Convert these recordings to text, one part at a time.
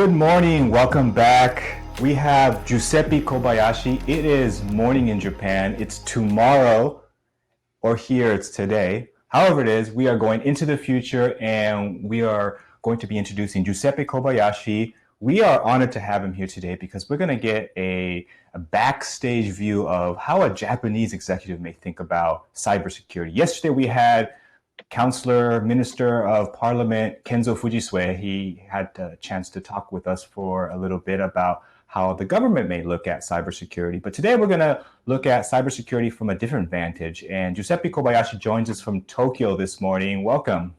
Good morning, welcome back. We have Giuseppe Kobayashi. It is morning in Japan. It's tomorrow, or here it's today. However it is, we are going into the future and we are going to be introducing Giuseppe Kobayashi. We are honored to have him here today because we're going to get a backstage view of how a Japanese executive may think about cybersecurity. Yesterday we had Counselor, Minister of Parliament, Kenzo Fujisue. He had a chance to talk with us for a little bit about how the government may look at cybersecurity. But today we're going to look at cybersecurity from a different vantage. And Giuseppe Kobayashi joins us from Tokyo this morning. Welcome.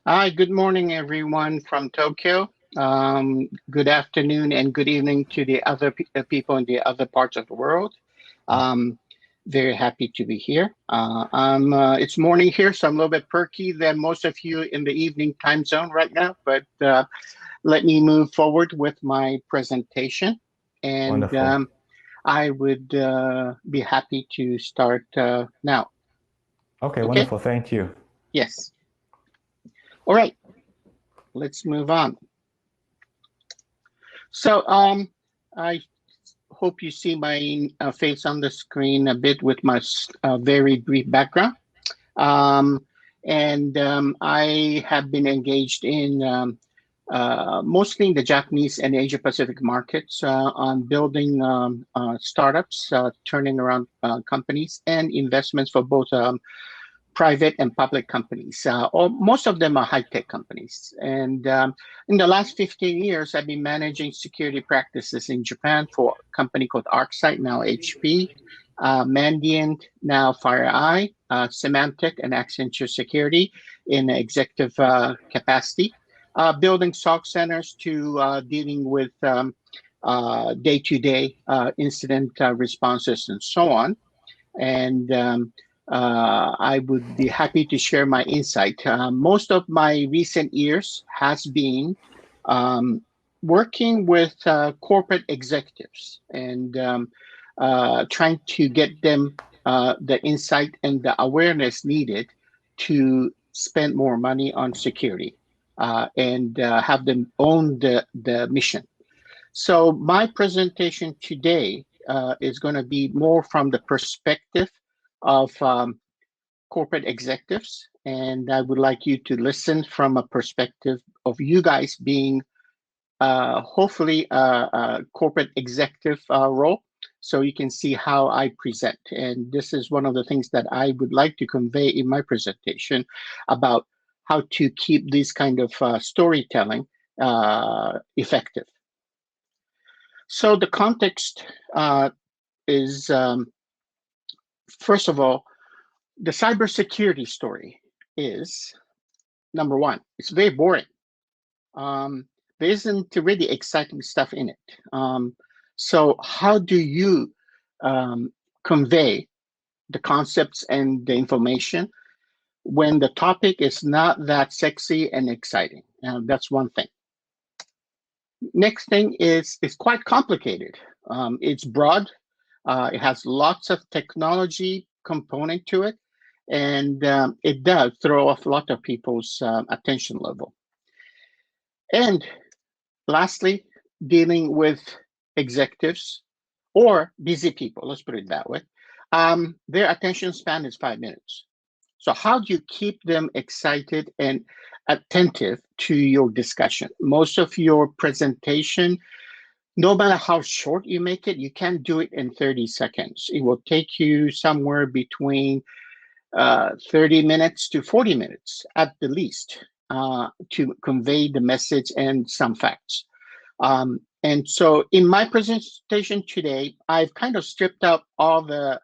Hi, good morning, everyone from Tokyo. Good afternoon and good evening to the other people in the other parts of the world. Very happy to be here. It's morning here, so I'm a little bit perky than most of you in the evening time zone right now, but let me move forward with my presentation. And I would be happy to start now. Okay, wonderful. Thank you. Yes. All right, let's move on. So I hope you see my face on the screen a bit with my very brief background. I have been engaged in mostly in the Japanese and Asia Pacific markets on building startups, turning around companies and investments for both private and public companies. Most of them are high-tech companies. And in the last 15 years, I've been managing security practices in Japan for a company called ArcSight, now HP, Mandiant, now FireEye, Symantec, and Accenture Security in executive capacity, building SOC centers to dealing with day-to-day incident responses and so on. And I would be happy to share my insight. Most of my recent years has been working with corporate executives and trying to get them the insight and the awareness needed to spend more money on security and have them own the mission. So my presentation today is going to be more from the perspective of corporate executives, and I would like you to listen from a perspective of you guys being hopefully a corporate executive role, so you can see how I present. And this is one of the things that I would like to convey in my presentation about how to keep this kind of storytelling effective. So the context is first of all, the cybersecurity story is, number one, it's very boring. There isn't really exciting stuff in it. So how do you convey the concepts and the information when the topic is not that sexy and exciting? That's one thing. Next thing is it's quite complicated. It's broad. It has lots of technology component to it, and it does throw off a lot of people's attention level. And lastly, dealing with executives or busy people, let's put it that way, their attention span is 5 minutes. So how do you keep them excited and attentive to your discussion? Most of your presentation, no matter how short you make it, you can't do it in 30 seconds. It will take you somewhere between 30 minutes to 40 minutes at the least to convey the message and some facts. And so in my presentation today, I've kind of stripped out all the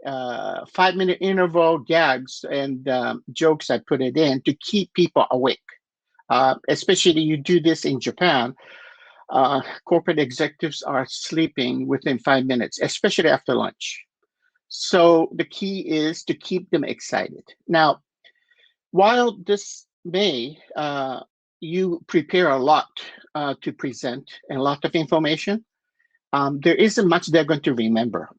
5-minute interval gags and jokes I put it in to keep people awake. Especially you do this in Japan. Corporate executives are sleeping within 5 minutes, especially after lunch. So the key is to keep them excited. Now, while this may, you prepare a lot to present and a lot of information, there isn't much they're going to remember.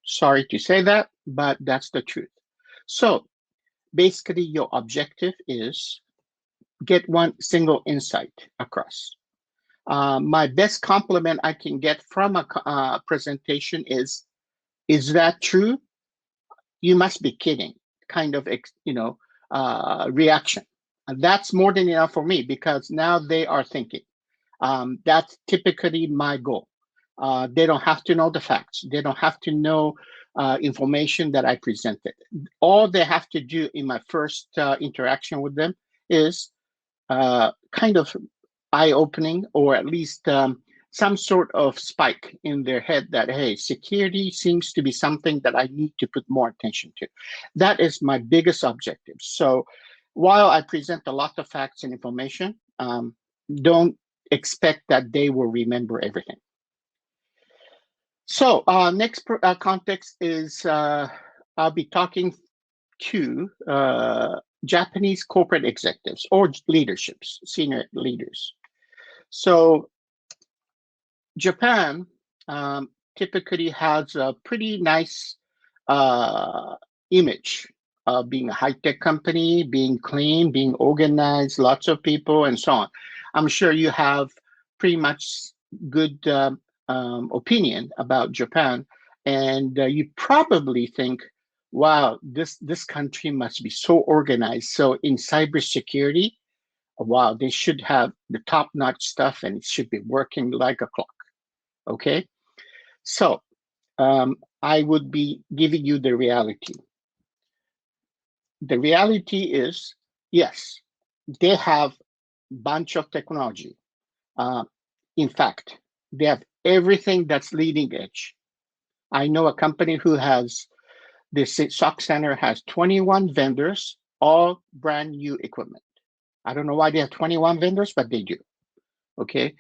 Sorry to say that, but that's the truth. So basically your objective is get one single insight across. My best compliment I can get from a presentation is that true? You must be kidding, kind of, reaction. And that's more than enough for me because now they are thinking. That's typically my goal. They don't have to know the facts. They don't have to know information that I presented. All they have to do in my first interaction with them is kind of eye-opening, or at least some sort of spike in their head that, hey, security seems to be something that I need to put more attention to. That is my biggest objective. So while I present a lot of facts and information, don't expect that they will remember everything. So next context is I'll be talking to Japanese corporate executives or leaderships, senior leaders. So Japan typically has a pretty nice image of being a high-tech company, being clean, being organized, lots of people, and so on. I'm sure you have pretty much good opinion about Japan, and you probably think, wow, this country must be so organized. So in cybersecurity, wow, they should have the top-notch stuff and it should be working like a clock. Okay, so I would be giving you the reality. The reality is, yes, they have a bunch of technology. In fact, they have everything that's leading edge. I know a company who has this SOC center has 21 vendors, all brand new equipment. I don't know why they have 21 vendors, but they do. Okay.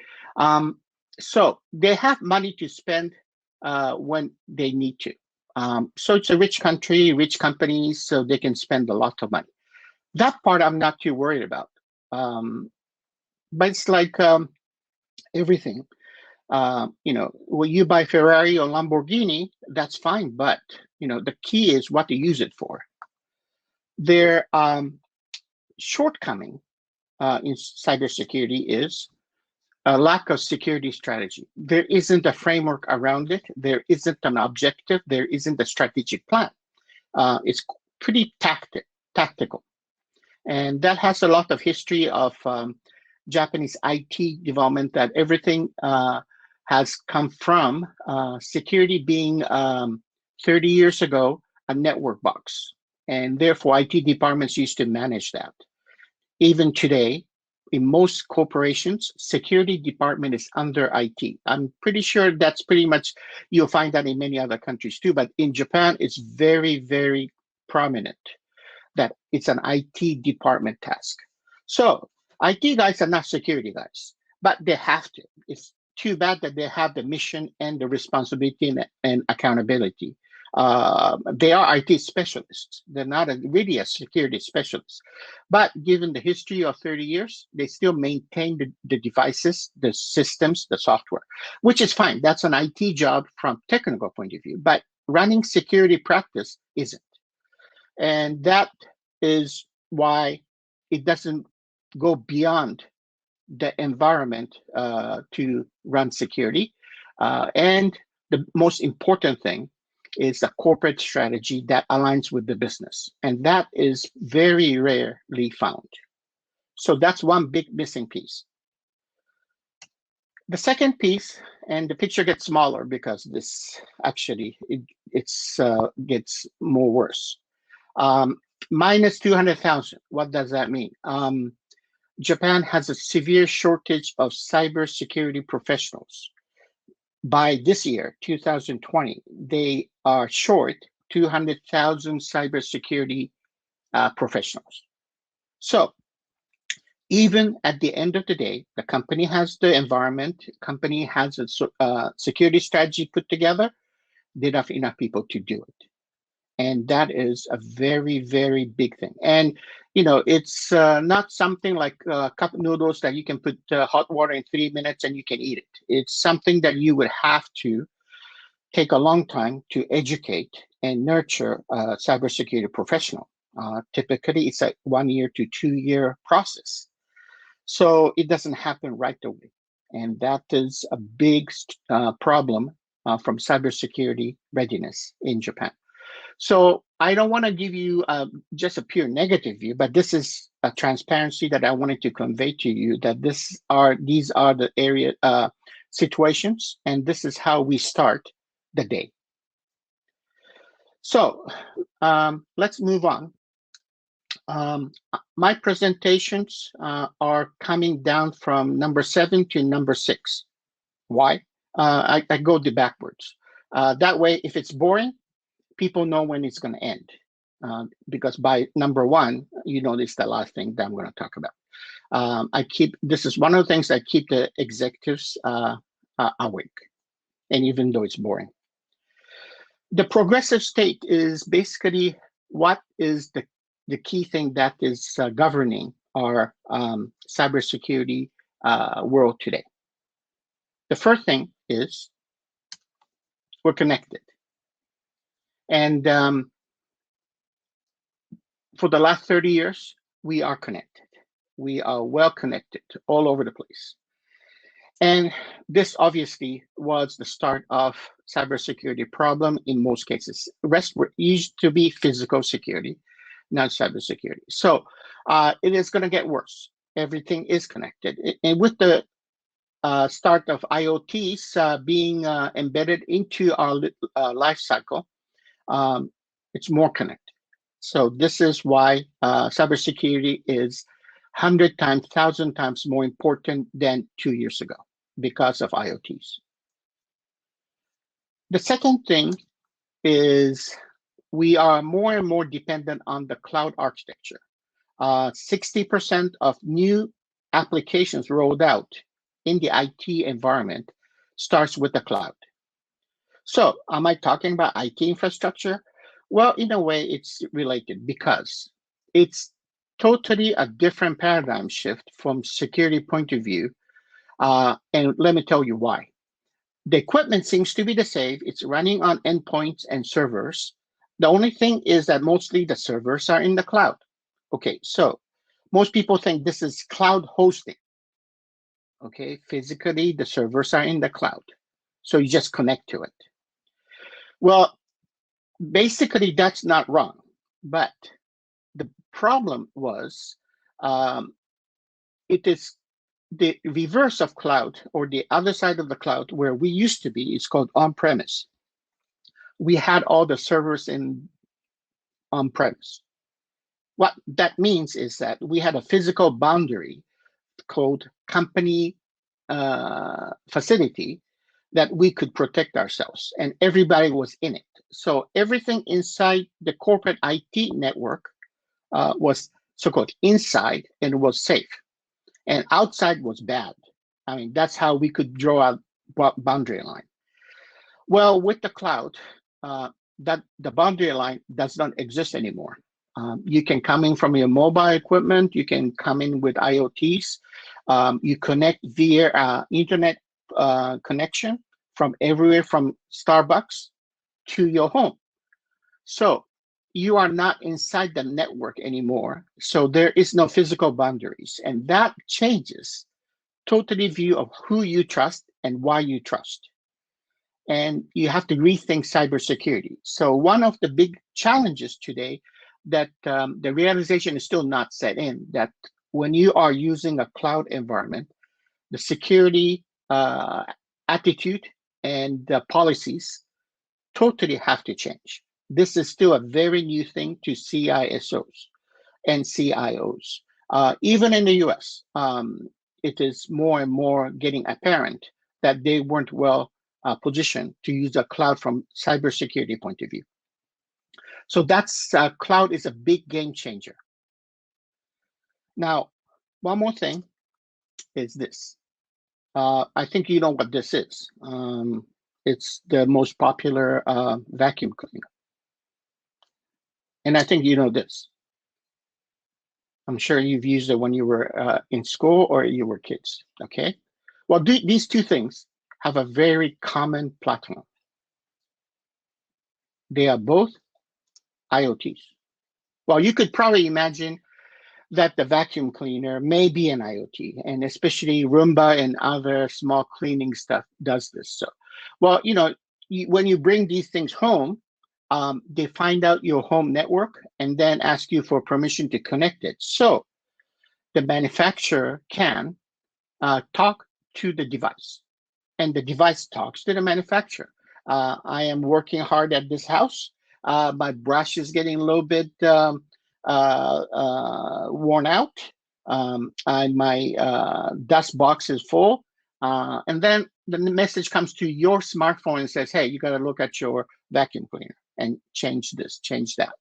So they have money to spend when they need to. So it's a rich country, rich companies, so they can spend a lot of money. That part I'm not too worried about. But it's like everything. When you buy Ferrari or Lamborghini, that's fine. But the key is what you use it for. Their shortcoming in cybersecurity is a lack of security strategy. There isn't a framework around it. There isn't an objective. There isn't a strategic plan. It's pretty tactical. And that has a lot of history of Japanese IT development, that everything has come from security being 30 years ago, a network box. And therefore, IT departments used to manage that. Even today, in most corporations, security department is under IT. I'm pretty sure that's pretty much, you'll find that in many other countries too, but in Japan, it's very, very prominent that it's an IT department task. So IT guys are not security guys, but they have to. It's too bad that they have the mission and the responsibility and accountability. They are IT specialists. They're not really a security specialist. But given the history of 30 years, they still maintain the devices, the systems, the software, which is fine. That's an IT job from technical point of view. But running security practice isn't. And that is why it doesn't go beyond the environment to run security. And the most important thing is a corporate strategy that aligns with the business. And that is very rarely found. So that's one big missing piece. The second piece, and the picture gets smaller because this actually, it gets more worse. Minus 200,000, what does that mean? Japan has a severe shortage of cybersecurity professionals. By this year, 2020, they are short 200,000 cybersecurity professionals. So even at the end of the day, the company has the environment, company has a security strategy put together, they don't have enough people to do it. And that is a very, very big thing. And, it's not something like cup noodles that you can put hot water in 3 minutes and you can eat it. It's something that you would have to take a long time to educate and nurture a cybersecurity professional. Typically, it's a 1 year to 2 year process. So it doesn't happen right away. And that is a big problem from cybersecurity readiness in Japan. So I don't want to give you just a pure negative view, but this is a transparency that I wanted to convey to you, that these are the area situations, and this is how we start the day. So let's move on. My presentations are coming down from number 7 to number 6. Why? I go the backwards. That way, if it's boring, people know when it's going to end. Because by number 1, you know, it's the last thing that I'm going to talk about. This is one of the things that keep the executives awake, and even though it's boring. The progressive state is basically what is the key thing that is governing our cybersecurity world today. The first thing is we're connected. And for the last 30 years, we are connected. We are well connected all over the place. And this obviously was the start of cybersecurity problem in most cases. The rest used to be physical security, not cybersecurity. So it is going to get worse. Everything is connected. And with the start of IoTs being embedded into our life cycle, it's more connected. So this is why cybersecurity is 100 times, 1,000 times more important than 2 years ago because of IoTs. The second thing is we are more and more dependent on the cloud architecture. 60% of new applications rolled out in the IT environment starts with the cloud. So am I talking about IT infrastructure? Well, in a way, it's related because it's totally a different paradigm shift from security point of view. And let me tell you why. The equipment seems to be the same. It's running on endpoints and servers. The only thing is that mostly the servers are in the cloud. Okay, so most people think this is cloud hosting. Okay, physically, the servers are in the cloud. So you just connect to it. Well, basically, that's not wrong. But the problem was it is the reverse of cloud, or the other side of the cloud where we used to be. It's called on-premise. We had all the servers in on-premise. What that means is that we had a physical boundary called company facility that we could protect ourselves, and everybody was in it. So everything inside the corporate IT network was so-called inside and was safe, and outside was bad. I mean, that's how we could draw a boundary line. Well, with the cloud, that the boundary line does not exist anymore. You can come in from your mobile equipment. You can come in with IoTs. You connect via internet connection from everywhere, from Starbucks to your home. So you are not inside the network anymore. So there is no physical boundaries. And that changes totally view of who you trust and why you trust. And you have to rethink cybersecurity. So one of the big challenges today that the realization is still not set in, that when you are using a cloud environment, the security attitude and the policies totally have to change. This is still a very new thing to CISOs and CIOs. Even in the US, it is more and more getting apparent that they weren't well positioned to use a cloud from cybersecurity point of view. So that's cloud is a big game changer. Now, one more thing is this. I think you know what this is. It's the most popular vacuum cleaner. And I think you know this. I'm sure you've used it when you were in school or you were kids, okay? Well, these two things have a very common platform. They are both IoTs. Well, you could probably imagine that the vacuum cleaner may be an IoT, and especially Roomba and other small cleaning stuff does this. So, well, when you bring these things home, they find out your home network and then ask you for permission to connect it. So the manufacturer can talk to the device, and the device talks to the manufacturer. I am working hard at this house. My brush is getting a little bit worn out. And my dust box is full. And then the message comes to your smartphone and says, hey, you got to look at your vacuum cleaner and change this, change that.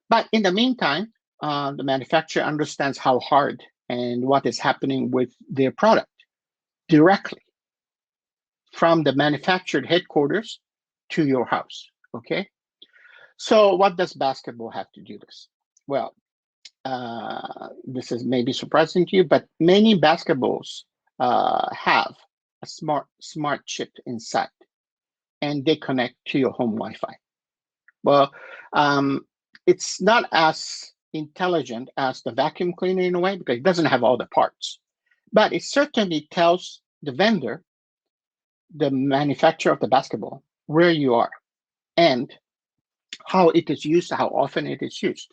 But in the meantime, the manufacturer understands how hard and what is happening with their product directly from the manufactured headquarters to your house, okay? So what does basketball have to do this? Well, this is maybe surprising to you, but many basketballs have a smart chip inside, and they connect to your home Wi-Fi. Well, it's not as intelligent as the vacuum cleaner in a way, because it doesn't have all the parts, but it certainly tells the vendor, the manufacturer of the basketball, where you are and how it is used, how often it is used.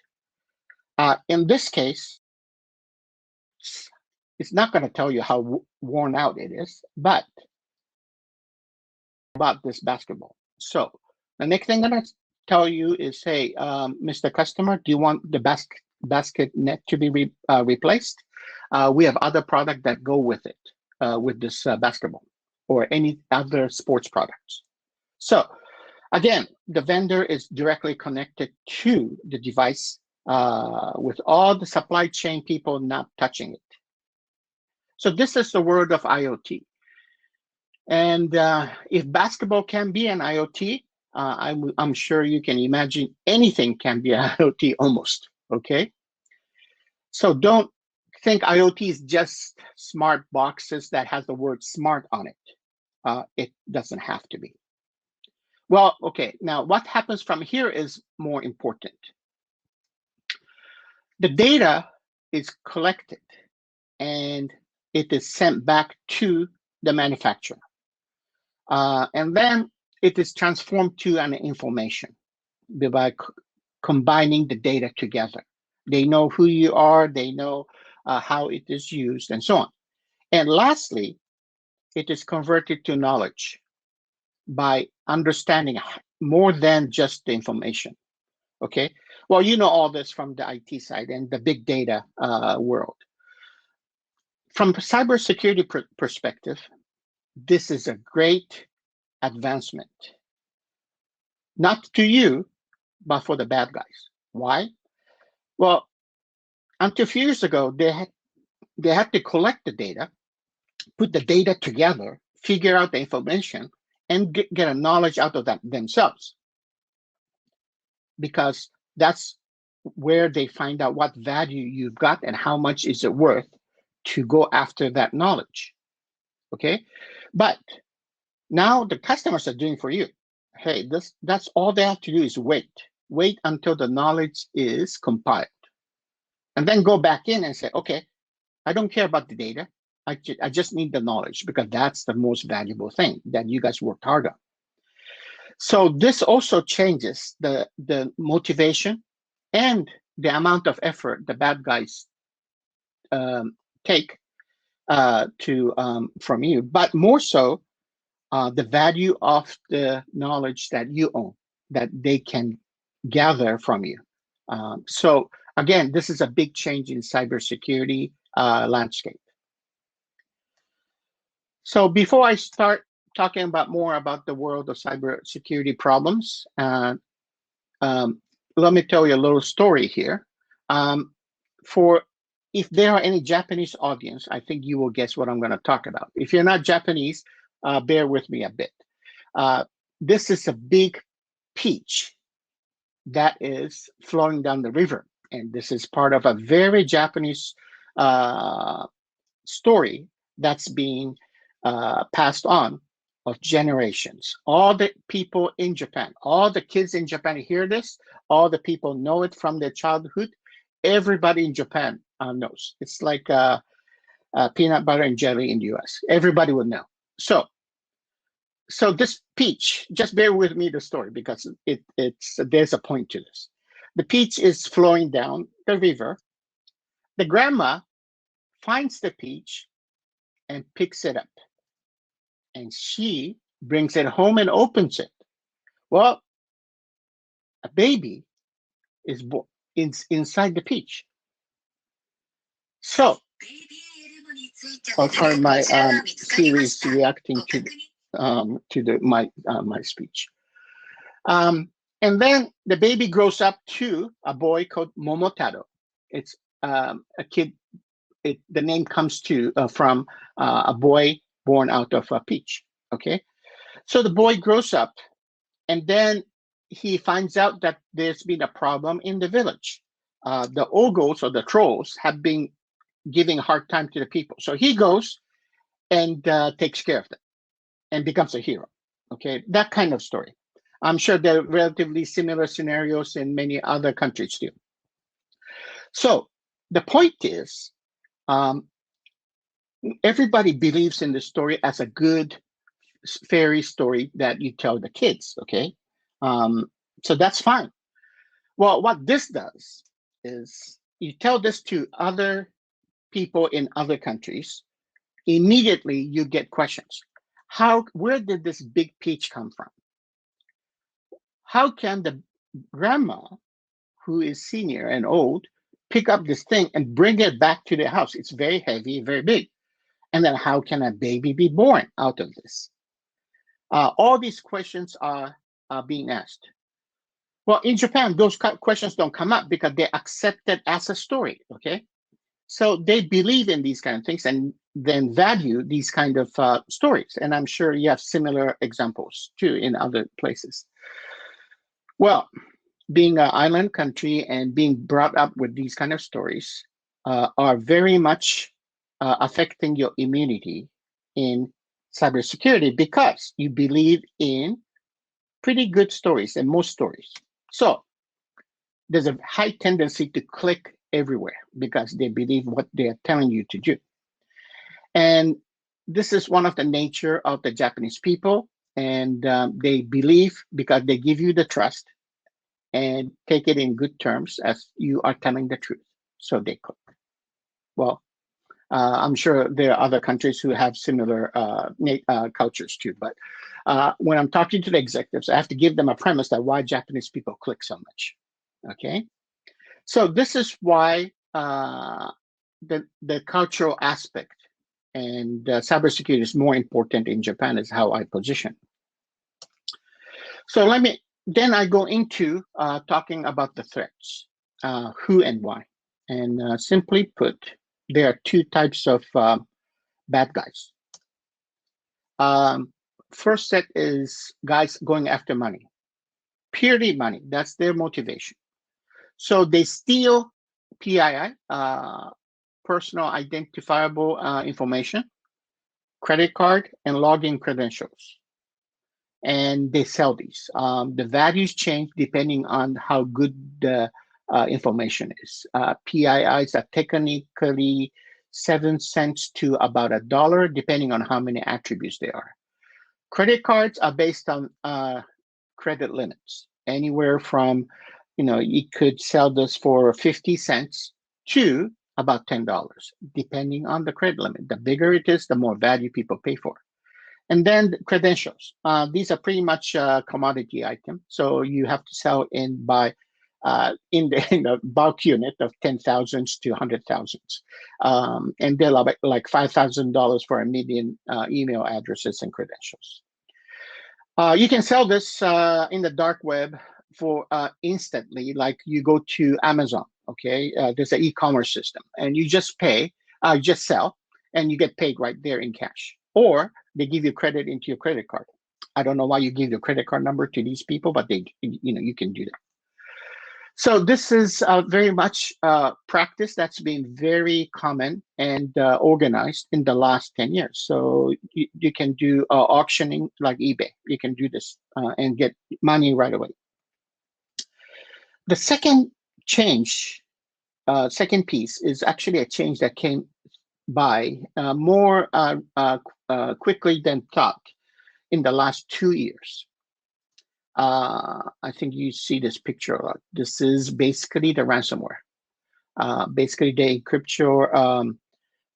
In this case, it's not going to tell you how worn out it is, but about this basketball. So the next thing I'm going to tell you is, hey, Mr. Customer, do you want the basket net to be replaced? We have other products that go with it, with this basketball or any other sports products. So again, the vendor is directly connected to the device with all the supply chain people not touching it. So this is the world of IoT. And if basketball can be an IoT, I'm sure you can imagine anything can be an IoT almost, okay? So don't think IoT is just smart boxes that has the word smart on it. It doesn't have to be. Well, okay, now what happens from here is more important. The data is collected and it is sent back to the manufacturer. And then it is transformed to an information by combining the data together. They know who you are, they know how it is used, and so on. And lastly, it is converted to knowledge by understanding more than just the information, okay? Well, you know all this from the IT side and the big data world. From a cybersecurity perspective, this is a great advancement. Not to you, but for the bad guys. Why? Well, until a few years ago, they had to collect the data, put the data together, figure out the information, and get a knowledge out of that themselves. Because that's where they find out what value you've got and how much is it worth to go after that knowledge, okay? But now the customers are doing for you. Hey, that's all they have to do is wait until the knowledge is compiled. And then go back in and say, okay, I don't care about the data. I just need the knowledge, because that's the most valuable thing that you guys worked hard on. So this also changes the motivation and the amount of effort the bad guys take from you, but more so the value of the knowledge that you own, that they can gather from you. So again, this is a big change in cybersecurity landscape. So before I start talking about more about the world of cybersecurity problems, let me tell you a little story here. If there are any Japanese audience, I think you will guess what I'm going to talk about. If you're not Japanese, bear with me a bit. This is a big peach that is flowing down the river. And this is part of a very Japanese story that's being passed on of generations. All the people in Japan, all the kids in Japan hear this, all the people know it from their childhood, everybody in Japan knows. It's like peanut butter and jelly in the US. Everybody would know. So this peach, just bear with me the story because there's a point to this. The peach is flowing down the river. The grandma finds the peach and picks it up. And she brings it home and opens it. Well, a baby is born inside the peach. So, sorry, my Siri is reacting to my speech. And then the baby grows up to a boy called Momotaro. It's a kid. The name comes from a boy born out of a peach. Okay, so the boy grows up, and then he finds out that there's been a problem in the village. The ogres or the trolls have been giving a hard time to the people. So he goes and takes care of them and becomes a hero. Okay, that kind of story. I'm sure there are relatively similar scenarios in many other countries too. So the point is, everybody believes in the story as a good fairy story that you tell the kids, okay? So that's fine. Well, what this does is you tell this to other people in other countries, immediately you get questions. Where did this big peach come from? How can the grandma, who is senior and old, pick up this thing and bring it back to the house? It's very heavy, very big. And then how can a baby be born out of this? All these questions are being asked. Well, in Japan, those questions don't come up because they're accepted as a story, okay? So they believe in these kind of things and then value these kind of stories. And I'm sure you have similar examples too in other places. Well, being an island country and being brought up with these kind of stories are very much affecting your immunity in cybersecurity because you believe in pretty good stories and most stories. So there's a high tendency to click everywhere because they believe what they're telling you to do. And this is one of the nature of the Japanese people. And they believe because they give you the trust and take it in good terms as you are telling the truth. So they click. Well, I'm sure there are other countries who have similar cultures too. But when I'm talking to the executives, I have to give them a premise that why Japanese people click so much. Okay, so this is why the cultural aspect and cybersecurity is more important in Japan, is how I position. So then I go into talking about the threats, who and why. And simply put, there are two types of bad guys. First set is guys going after money, purely money. That's their motivation. So they steal PII, personal identifiable information, credit card, and login credentials. And they sell these. The values change depending on how good the information is. PIIs are technically 7 cents to about $1, depending on how many attributes there are. Credit cards are based on credit limits, anywhere from, you could sell this for 50 cents to about $10, depending on the credit limit. The bigger it is, the more value people pay for. And then credentials. These are pretty much a commodity item. So you have to sell in the bulk unit of 10,000 to 100,000. And they're like $5,000 for a million email addresses and credentials. You can sell this in the dark web for instantly, like you go to Amazon, okay? There's an e-commerce system and you just just sell and you get paid right there in cash. Or they give you credit into your credit card. I don't know why you give your credit card number to these people, but you can do that. So this is very much practice that's been very common and organized in the last 10 years. So you can do auctioning like eBay. You can do this and get money right away. The second change second piece is actually a change that came by more quickly than thought in the last 2 years. I think you see this picture a lot. This is basically the ransomware. Basically, they encrypt your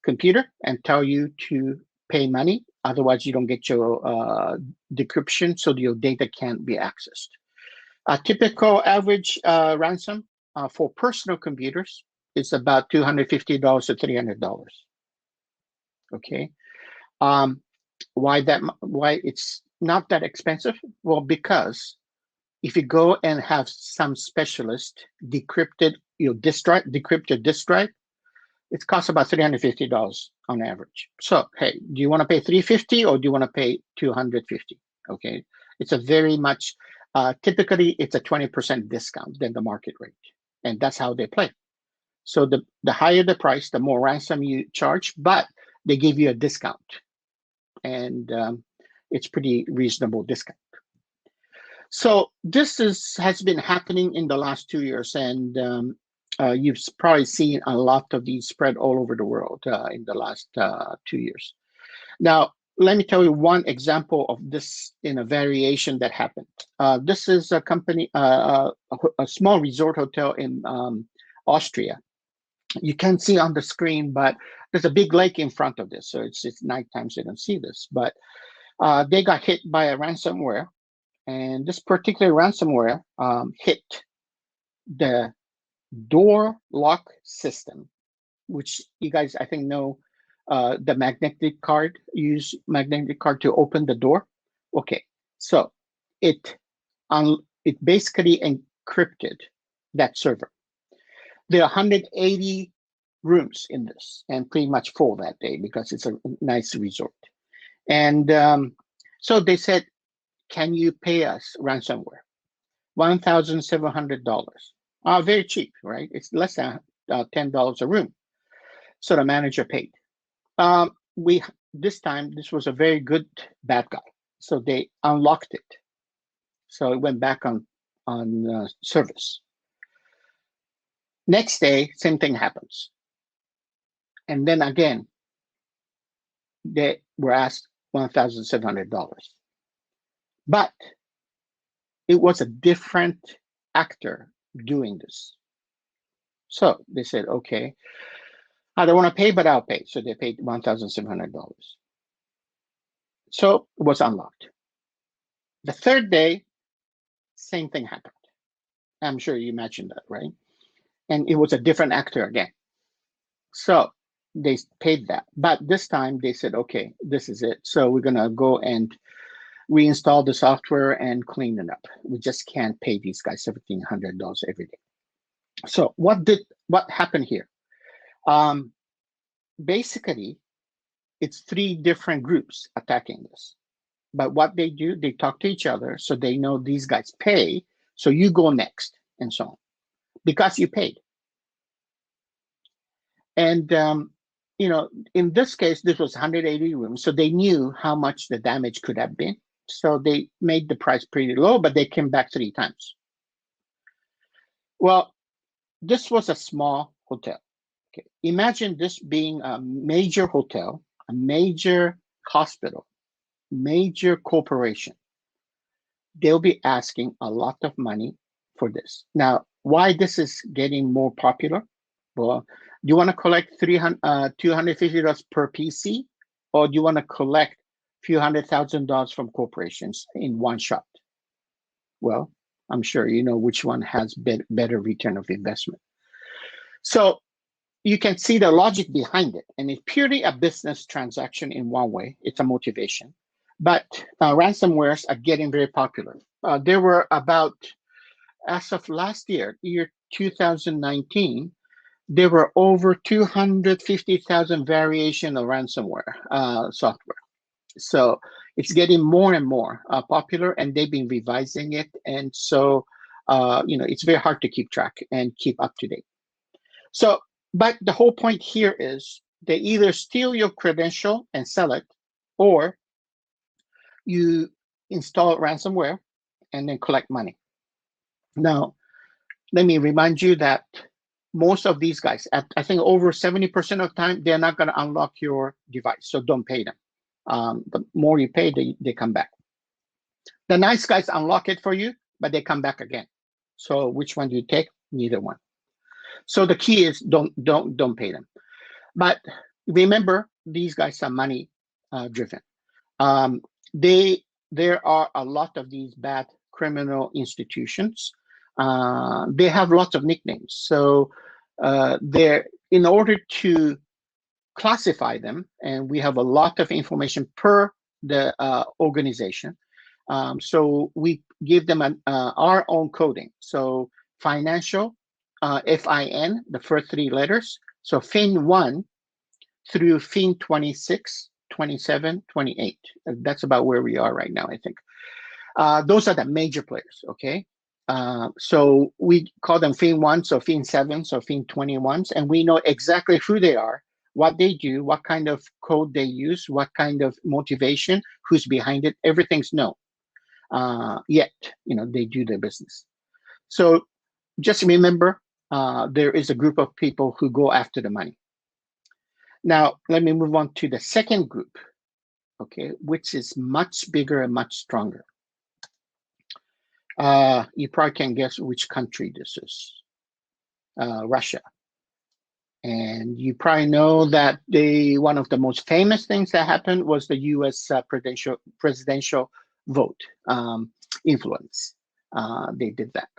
computer and tell you to pay money. Otherwise, you don't get your decryption, so your data can't be accessed. A typical average ransom for personal computers is about $250 to $300. Okay. Why it's not that expensive? Well, because if you go and have some specialist decrypt your disk drive, it costs about $350 on average. So, hey, do you want to pay $350 or do you want to pay $250? Okay, it's a very much, typically it's a 20% discount than the market rate. And that's how they play. So the higher the price, the more ransom you charge, but they give you a discount. And it's pretty reasonable discount. So this has been happening in the last 2 years, and you've probably seen a lot of these spread all over the world in the last 2 years. Now, let me tell you one example of this in a variation that happened. This is a company, a small resort hotel in Austria. You can't see on the screen, but there's a big lake in front of this, so it's nighttime, so you don't see this. But they got hit by a ransomware, and this particular ransomware hit the door lock system, which you guys, I think, know the magnetic card, use magnetic card to open the door. Okay, so it basically encrypted that server. There are 180 rooms in this, and pretty much full that day because it's a nice resort. And so they said, can you pay us ransomware? $1,700. Very cheap, right? It's less than $10 a room. So the manager paid. This time, this was a very good bad guy. So they unlocked it. So it went back on service. Next day, same thing happens. And then again, they were asked $1,700. But it was a different actor doing this. So they said, okay, I don't want to pay, but I'll pay. So they paid $1,700. So it was unlocked. The third day, same thing happened. I'm sure you imagined that, right? And it was a different actor again. So they paid that. But this time they said, okay, this is it. So we're going to go and reinstall the software and clean it up. We just can't pay these guys $1,700 every day. So what happened here? Basically, it's 3 different groups attacking this. But what they do, they talk to each other so they know these guys pay, so you go next, and so on, because you paid. And in this case, this was 180 rooms, so they knew how much the damage could have been. So they made the price pretty low, but they came back 3 times. Well, this was a small hotel. Okay, imagine this being a major hotel, a major hospital, major corporation. They'll be asking a lot of money for this. Now, why this is getting more popular? Well, do you want to collect $250 per PC, or do you want to collect a few $100,000 from corporations in one shot? Well, I'm sure you know which one has better return of investment. So you can see the logic behind it. And it's purely a business transaction in one way. It's a motivation. But ransomwares are getting very popular. There were about, as of last year 2019, there were over 250,000 variation of ransomware software. So it's getting more and more popular, and they've been revising it. And so, it's very hard to keep track and keep up to date. So, but the whole point here is they either steal your credential and sell it, or you install ransomware and then collect money. Now, let me remind you that most of these guys, I think over 70% of the time, they're not going to unlock your device, so don't pay them. The more you pay, they come back. The nice guys unlock it for you, but they come back again. So which one do you take? Neither one. So the key is don't pay them. But remember, these guys are money driven. There are a lot of these bad criminal institutions. They have lots of nicknames. So in order to classify them, and we have a lot of information per the organization. So we give them our own coding. So financial, FIN, the first three letters. So FIN 1 through FIN 26, 27, 28. That's about where we are right now, I think. Those are the major players, okay? So we call them FIN 1, so FIN 7, so FIN 21s, and we know exactly who they are, what they do, what kind of code they use, what kind of motivation, who's behind it, everything's known. Yet, they do their business. So just remember, there is a group of people who go after the money. Now, let me move on to the second group, okay, which is much bigger and much stronger. You probably can guess which country this is. Russia. And you probably know that one of the most famous things that happened was the U.S. presidential vote influence. They did that.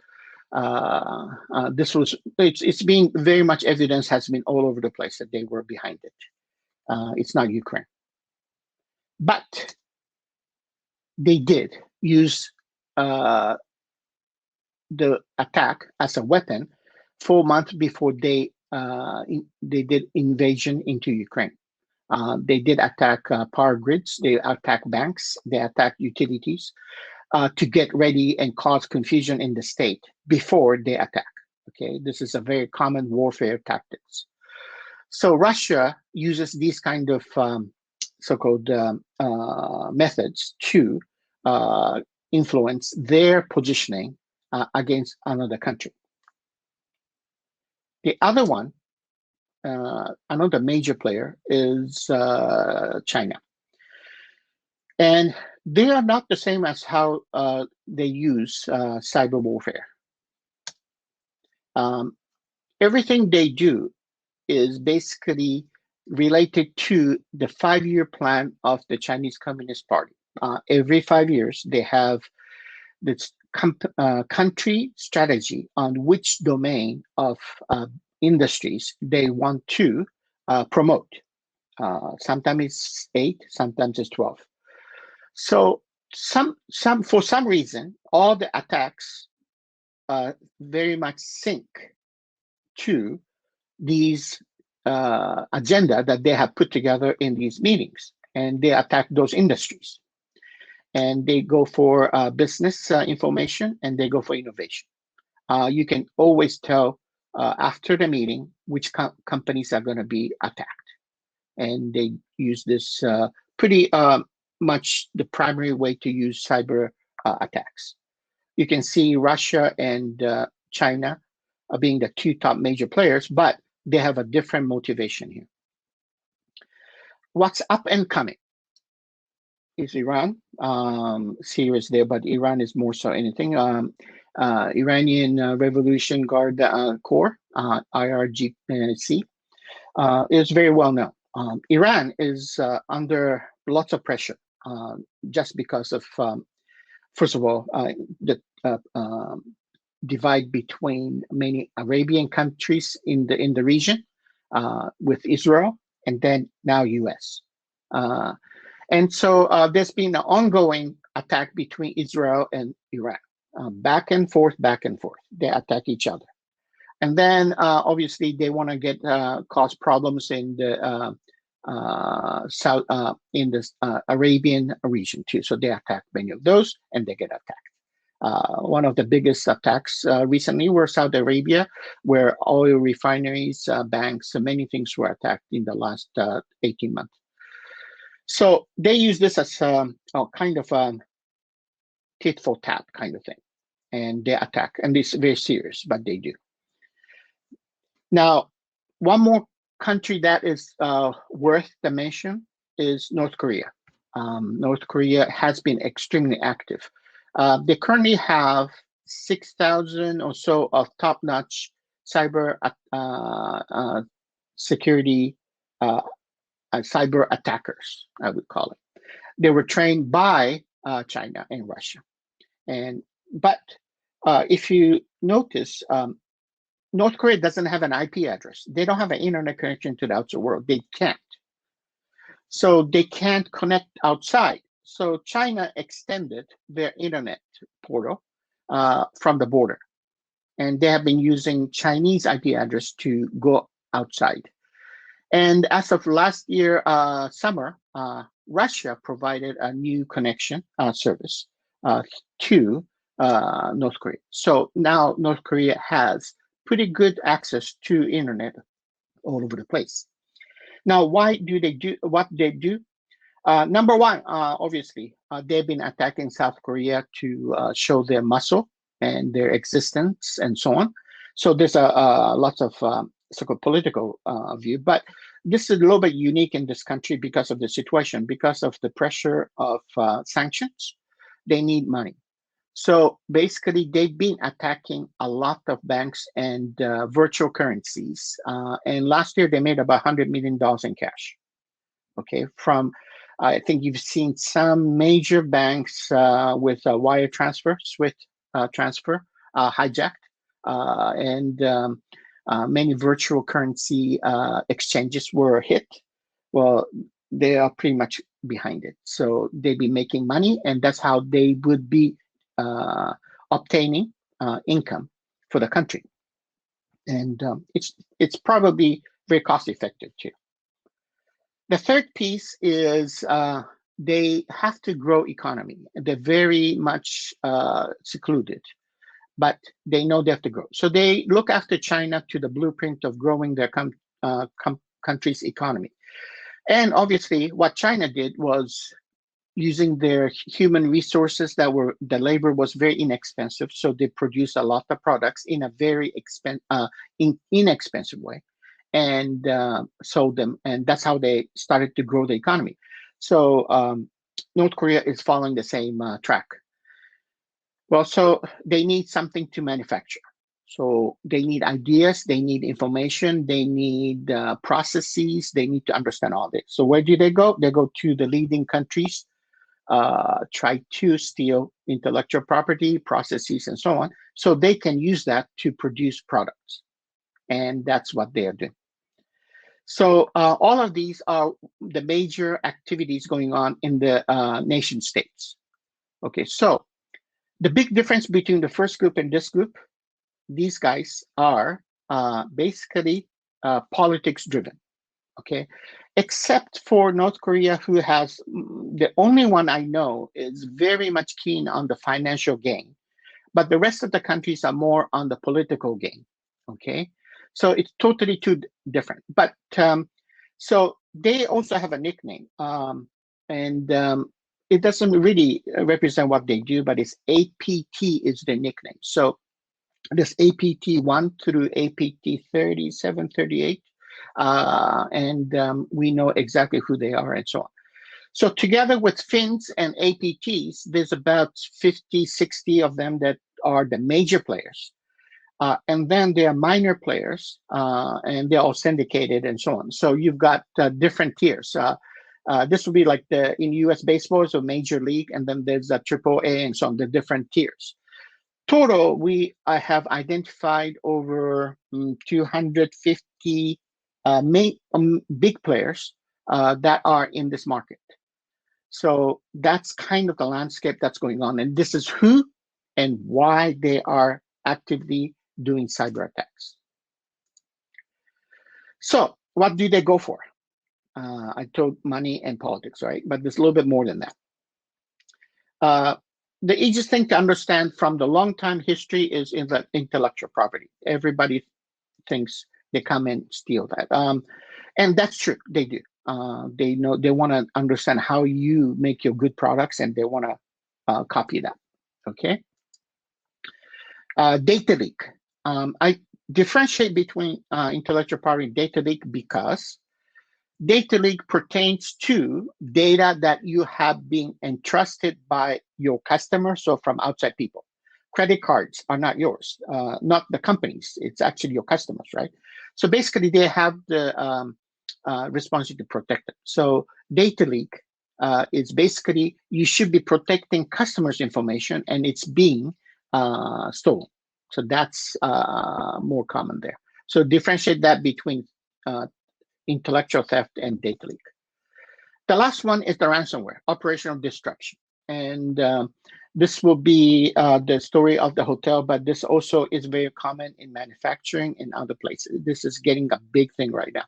It's been very much evidence has been all over the place that they were behind it. It's not Ukraine. But they did use the attack as a weapon 4 months before they did invasion into Ukraine. They did attack power grids, they attacked banks, they attacked utilities to get ready and cause confusion in the state before they attack. Okay, this is a very common warfare tactics. So Russia uses these kind of so-called methods to influence their positioning against another country. The other one, another major player, is China. And they are not the same as how they use cyber warfare. Everything they do is basically related to the 5-year plan of the Chinese Communist Party. Every 5 years, they have this country strategy on which domain of industries they want to promote. Sometimes it's 8, sometimes it's 12. So for some reason, all the attacks very much sync to these agenda that they have put together in these meetings, and they attack those industries. And they go for business information, and they go for innovation. You can always tell after the meeting which companies are going to be attacked. And they use this pretty much the primary way to use cyber attacks. You can see Russia and China being the two top major players, but they have a different motivation here. What's up and coming is Iran. Syria is there, but Iran is more so anything. Iranian Revolution Guard Corps, IRGC, is very well known. Iran is under lots of pressure just because of, first of all, the divide between many Arabian countries in the region with Israel, and then now US. And so there's been an ongoing attack between Israel and Iran, back and forth, back and forth. They attack each other. And then obviously they want to get cause problems in the south in the Arabian region too. So they attack many of those, and they get attacked. One of the biggest attacks recently were Saudi Arabia, where oil refineries, banks, many things were attacked in the last 18 months. So they use this as kind of a tit for tat kind of thing, and they attack, and it's very serious, but they do. Now, one more country that is worth the mention is North Korea. North Korea has been extremely active. They currently have 6,000 or so of top-notch cyber security cyber attackers, I would call it. They were trained by China and Russia. But if you notice, North Korea doesn't have an IP address. They don't have an internet connection to the outside world. They can't. So they can't connect outside. So China extended their internet portal from the border. And they have been using Chinese IP address to go outside. And as of last year, summer, Russia provided a new connection service to North Korea. So now North Korea has pretty good access to internet all over the place. Now, why do they do what they do? Number one, obviously, they've been attacking South Korea to show their muscle and their existence and so on. So there's lots of so-called political view, but this is a little bit unique in this country because of the situation, because of the pressure of sanctions. They need money. So basically, they've been attacking a lot of banks and virtual currencies. And last year, they made about $100 million in cash. Okay, from I think you've seen some major banks with wire transfer, SWIFT transfer, hijacked, and many virtual currency exchanges were hit. Well, they are pretty much behind it. So they'd be making money, and that's how they would be obtaining income for the country. And it's probably very cost effective too. The third piece is they have to grow economy. They're very much secluded, but they know they have to grow. So they look after China to the blueprint of growing their country's economy. And obviously, what China did was using their human resources the labor was very inexpensive. So they produce a lot of products in a very inexpensive way and sold them. And that's how they started to grow the economy. So North Korea is following the same track. Well, so they need something to manufacture. So they need ideas, they need information, they need processes, they need to understand all this. So where do they go? They go to the leading countries, try to steal intellectual property, processes, and so on, so they can use that to produce products. And that's what they are doing. So all of these are the major activities going on in the nation states. Okay, so the big difference between the first group and this group, these guys are basically politics driven, okay? Except for North Korea, who has, the only one I know is very much keen on the financial gain, but the rest of the countries are more on the political gain, okay? So it's totally two different. But so they also have a nickname, and it doesn't really represent what they do, but it's APT is their nickname. So this APT 1 through APT 37, 38, and we know exactly who they are and so on. So together with Finns and APTs, there's about 50, 60 of them that are the major players. And then there are minor players, and they're all syndicated and so on. So you've got different tiers. This would be like in US baseball, so major league, and then there's a triple A and so on, the different tiers. Total, I have identified over 250 big players that are in this market. So that's kind of the landscape that's going on. And this is who and why they are actively doing cyber attacks. So what do they go for? I told money and politics, right? But there's a little bit more than that. The easiest thing to understand from the long time history is in the intellectual property. Everybody thinks they come and steal that. And that's true, they do. They know, they want to understand how you make your good products, and they want to copy that, okay? Data leak. differentiate between intellectual property and data leak because data leak pertains to data that you have been entrusted by your customers, so from outside people. Credit cards are not yours, not the companies. It's actually your customers, right? So basically, they have the responsibility to protect it. So data leak is basically you should be protecting customers' information, and it's being stolen. So that's more common there. So differentiate that between intellectual theft and data leak. The last one is the ransomware, operational disruption. And this will be the story of the hotel, but this also is very common in manufacturing and other places. This is getting a big thing right now.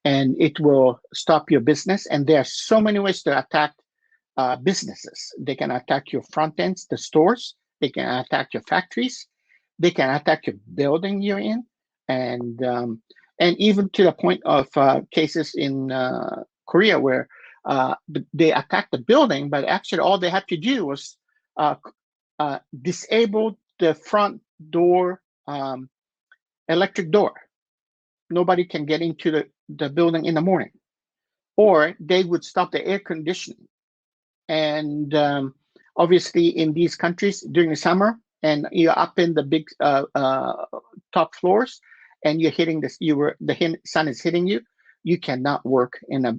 And it will stop your business. And there are so many ways to attack businesses. They can attack your front ends, the stores. They can attack your factories. They can attack your building you're in. And even to the point of cases in Korea where they attacked the building, but actually all they had to do was disable the front door electric door. Nobody can get into the building in the morning. Or they would stop the air conditioning. And obviously in these countries during the summer, and you're up in the big top floors, and you're hitting this, the sun is hitting you, you cannot work in a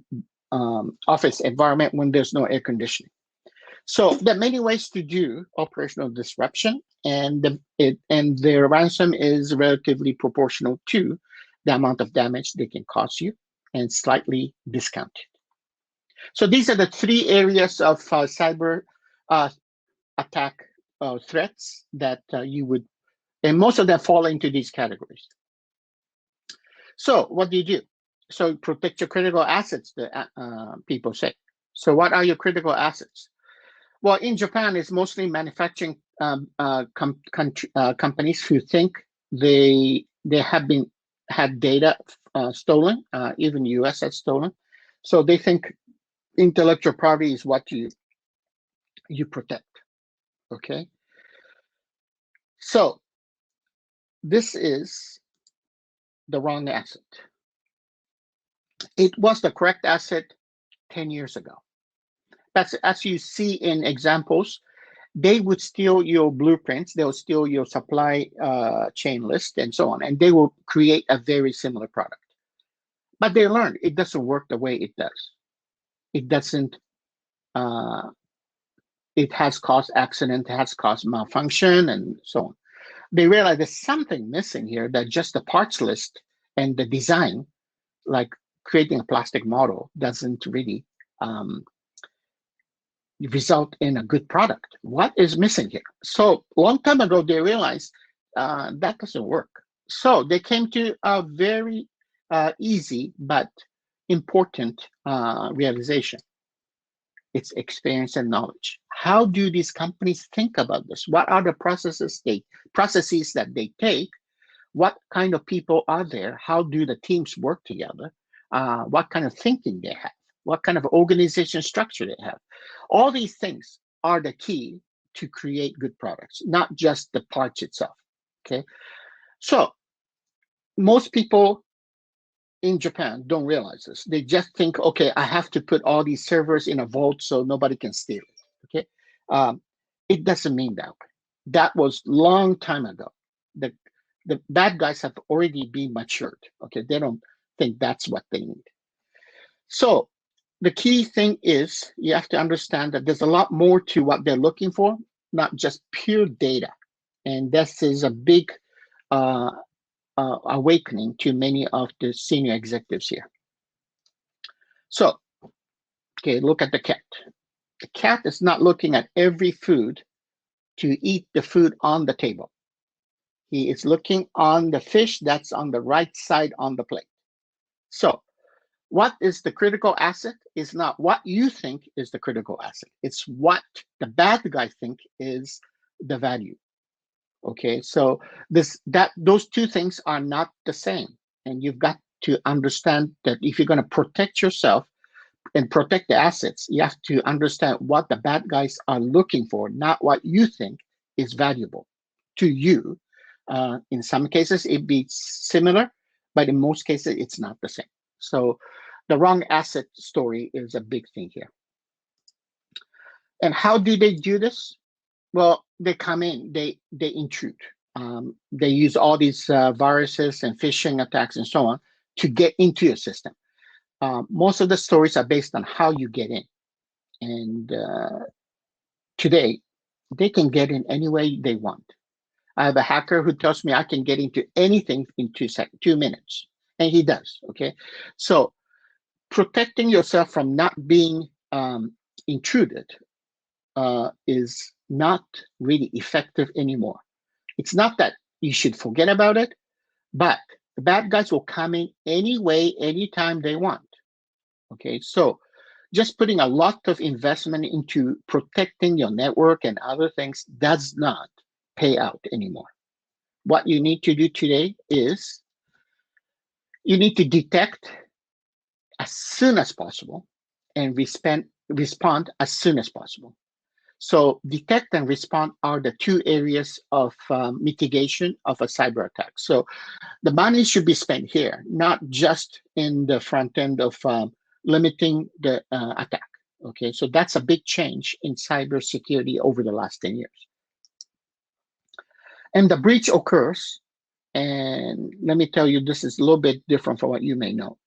office environment when there's no air conditioning. So there are many ways to do operational disruption, and the ransom is relatively proportional to the amount of damage they can cause you and slightly discounted. So these are the three areas of cyber attack threats that you would, and most of them fall into these categories. So what do? So protect your critical assets, the people say. So what are your critical assets? Well, in Japan, it's mostly manufacturing companies who think they have had data stolen. Even U.S. has stolen. So they think intellectual property is what you protect. Okay. So this is the wrong asset. It was the correct asset 10 years ago. That's, as you see in examples, they would steal your blueprints, they'll steal your supply chain list and so on, and they will create a very similar product. But they learned it doesn't work the way it does. It doesn't, it has caused accident, it has caused malfunction and so on. They realize there's something missing here, that just the parts list and the design, like creating a plastic model, doesn't really result in a good product. What is missing here? So a long time ago, they realized that doesn't work. So they came to a very easy but important realization. It's experience and knowledge. How do these companies think about this? What are the processes that they take? What kind of people are there? How do the teams work together? What kind of thinking they have? What kind of organization structure they have? All these things are the key to create good products, not just the parts itself. Okay, so most people in Japan don't realize this. They just think, okay, I have to put all these servers in a vault so nobody can steal it. Okay, it doesn't mean that way. That was long time ago. The bad guys have already been matured. Okay, they don't think that's what they need. So the key thing is you have to understand that there's a lot more to what they're looking for, not just pure data. And this is a big awakening to many of the senior executives here. So, okay, look at the cat. The cat is not looking at every food to eat the food on the table. He is looking on the fish that's on the right side on the plate. So what is the critical asset is not what you think is the critical asset. It's what the bad guy think is the value. Okay, so those two things are not the same. And you've got to understand that if you're going to protect yourself and protect the assets, you have to understand what the bad guys are looking for, not what you think is valuable to you In some cases, it'd be similar, but in most cases, it's not the same. So the wrong asset story is a big thing here. And how do they do this? Well, they come in, they intrude. They use all these viruses and phishing attacks and so on to get into your system. Most of the stories are based on how you get in. And today, they can get in any way they want. I have a hacker who tells me I can get into anything in 2 minutes, and he does, okay? So protecting yourself from not being intruded is not really effective anymore. It's not that you should forget about it, but the bad guys will come in anyway, anytime they want, okay? So just putting a lot of investment into protecting your network and other things does not pay out anymore. What you need to do today is you need to detect as soon as possible and respond as soon as possible. So detect and respond are the two areas of mitigation of a cyber attack. So the money should be spent here, not just in the front end of limiting the attack. Okay, so that's a big change in cybersecurity over the last 10 years. And the breach occurs, and let me tell you, this is a little bit different from what you may know.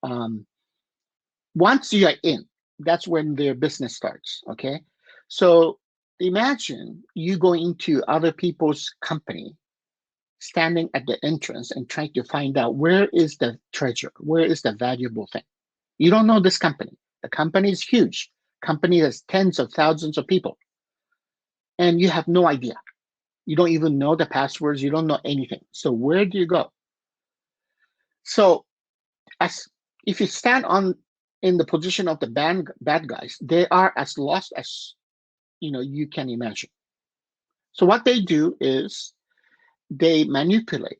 Once you are in, that's when their business starts, okay? So imagine you go into other people's company, standing at the entrance and trying to find out where is the treasure, where is the valuable thing. You don't know this company. The company is huge. Company has tens of thousands of people, and you have no idea. You don't even know the passwords. You don't know anything. So where do you go? So if you stand in the position of the bad guys, they are as lost as you can imagine. So what they do is they manipulate,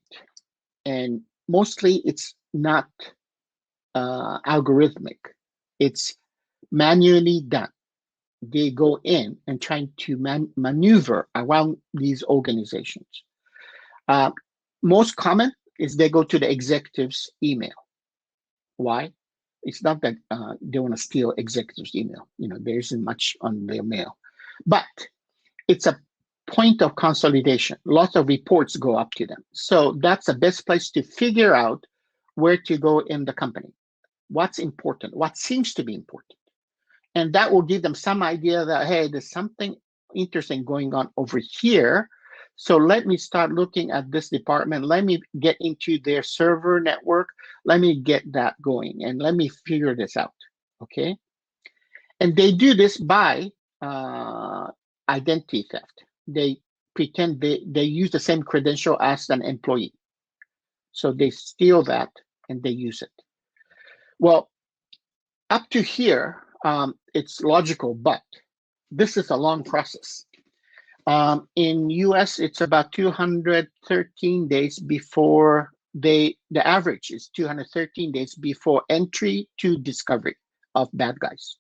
and mostly it's not algorithmic. It's manually done. They go in and trying to maneuver around these organizations. Most common is they go to the executive's email. Why? It's not that they want to steal executive's email. There isn't much on their mail, but it's a point of consolidation. Lots of reports go up to them. So that's the best place to figure out where to go in the company. What's important, what seems to be important. And that will give them some idea that, hey, there's something interesting going on over here. So let me start looking at this department. Let me get into their server network. Let me get that going and let me figure this out, okay? And they do this by identity theft. They pretend they use the same credential as an employee. So they steal that and they use it. Well, up to here, it's logical, but this is a long process. In US, it's about 213 days before the average is 213 days before entry to discovery of bad guys.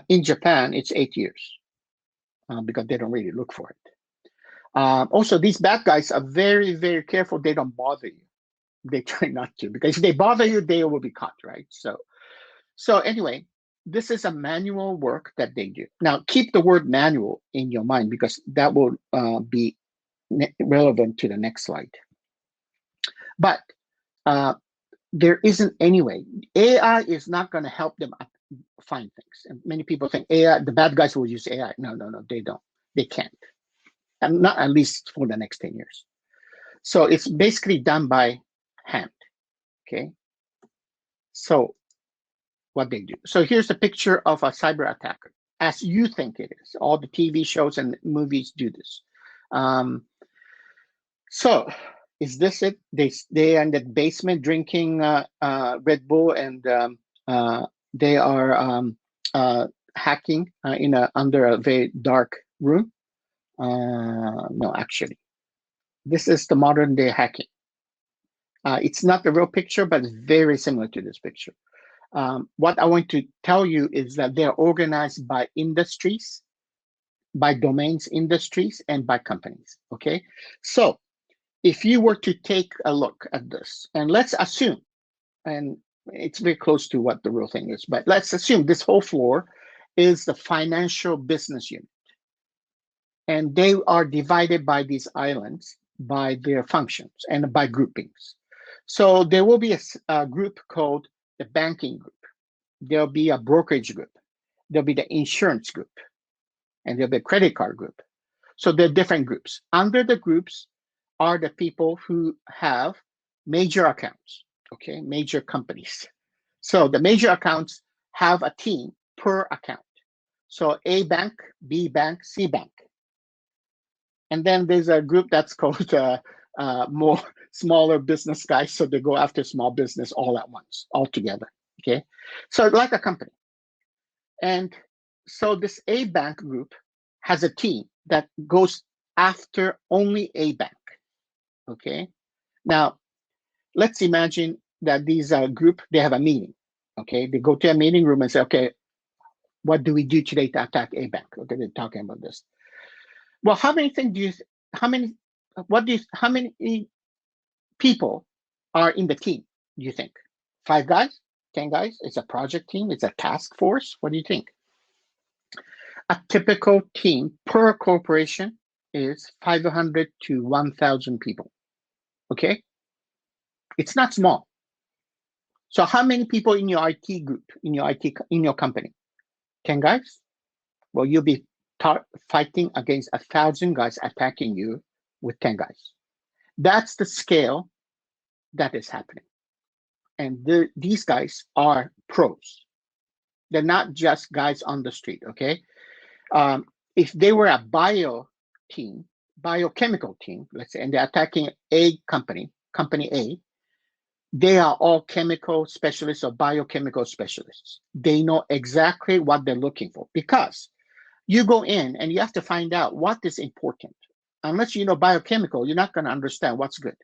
In Japan, it's 8 years because they don't really look for it. Also, these bad guys are very, very careful. They don't bother you. They try not to, because if they bother you, they will be caught, right? So anyway, this is a manual work that they do. Now, keep the word manual in your mind because that will be relevant to the next slide. But there isn't any way. AI is not going to help them find things. And many people think AI, the bad guys will use AI. No, they don't. They can't. And not at least for the next 10 years. So it's basically done by hand, okay? So what they do. So here's a picture of a cyber attacker, as you think it is. All the TV shows and movies do this. So is this it? They are in the basement drinking Red Bull, and they are hacking under a very dark room. No, actually, this is the modern day hacking. It's not the real picture, but it's very similar to this picture. What I want to tell you is that they're organized by industries, by domains, industries, and by companies, okay? So if you were to take a look at this, and let's assume, and it's very close to what the real thing is, but let's assume this whole floor is the financial business unit. And they are divided by these islands by their functions and by groupings. So there will be a group called the banking group. There'll be a brokerage group. There'll be the insurance group. And there'll be a credit card group. So there are different groups. Under the groups are the people who have major accounts, okay, major companies. So the major accounts have a team per account. So A bank, B bank, C bank. And then there's a group that's called more smaller business guys. So they go after small business all at once, all together, okay? So like a company. And so this A bank group has a team that goes after only A bank, okay? Now, let's imagine that these group, they have a meeting, okay? They go to a meeting room and say, okay, what do we do today to attack A bank? Okay, they're talking about this. Well, how many people are in the team, do you think? 5 guys, 10 guys? It's a project team, it's a task force. What do you think? A typical team per corporation is 500 to 1,000 people, okay? It's not small. So how many people in your IT group, in your company? 10 guys? Well, you'll be fighting against 1,000 guys attacking you with 10 guys. That's the scale that is happening. And these guys are pros. They're not just guys on the street, okay? If they were a biochemical team, let's say, and they're attacking a company A, they are all chemical specialists or biochemical specialists. They know exactly what they're looking for, because you go in and you have to find out what is important. Unless you know biochemical, you're not going to understand what's good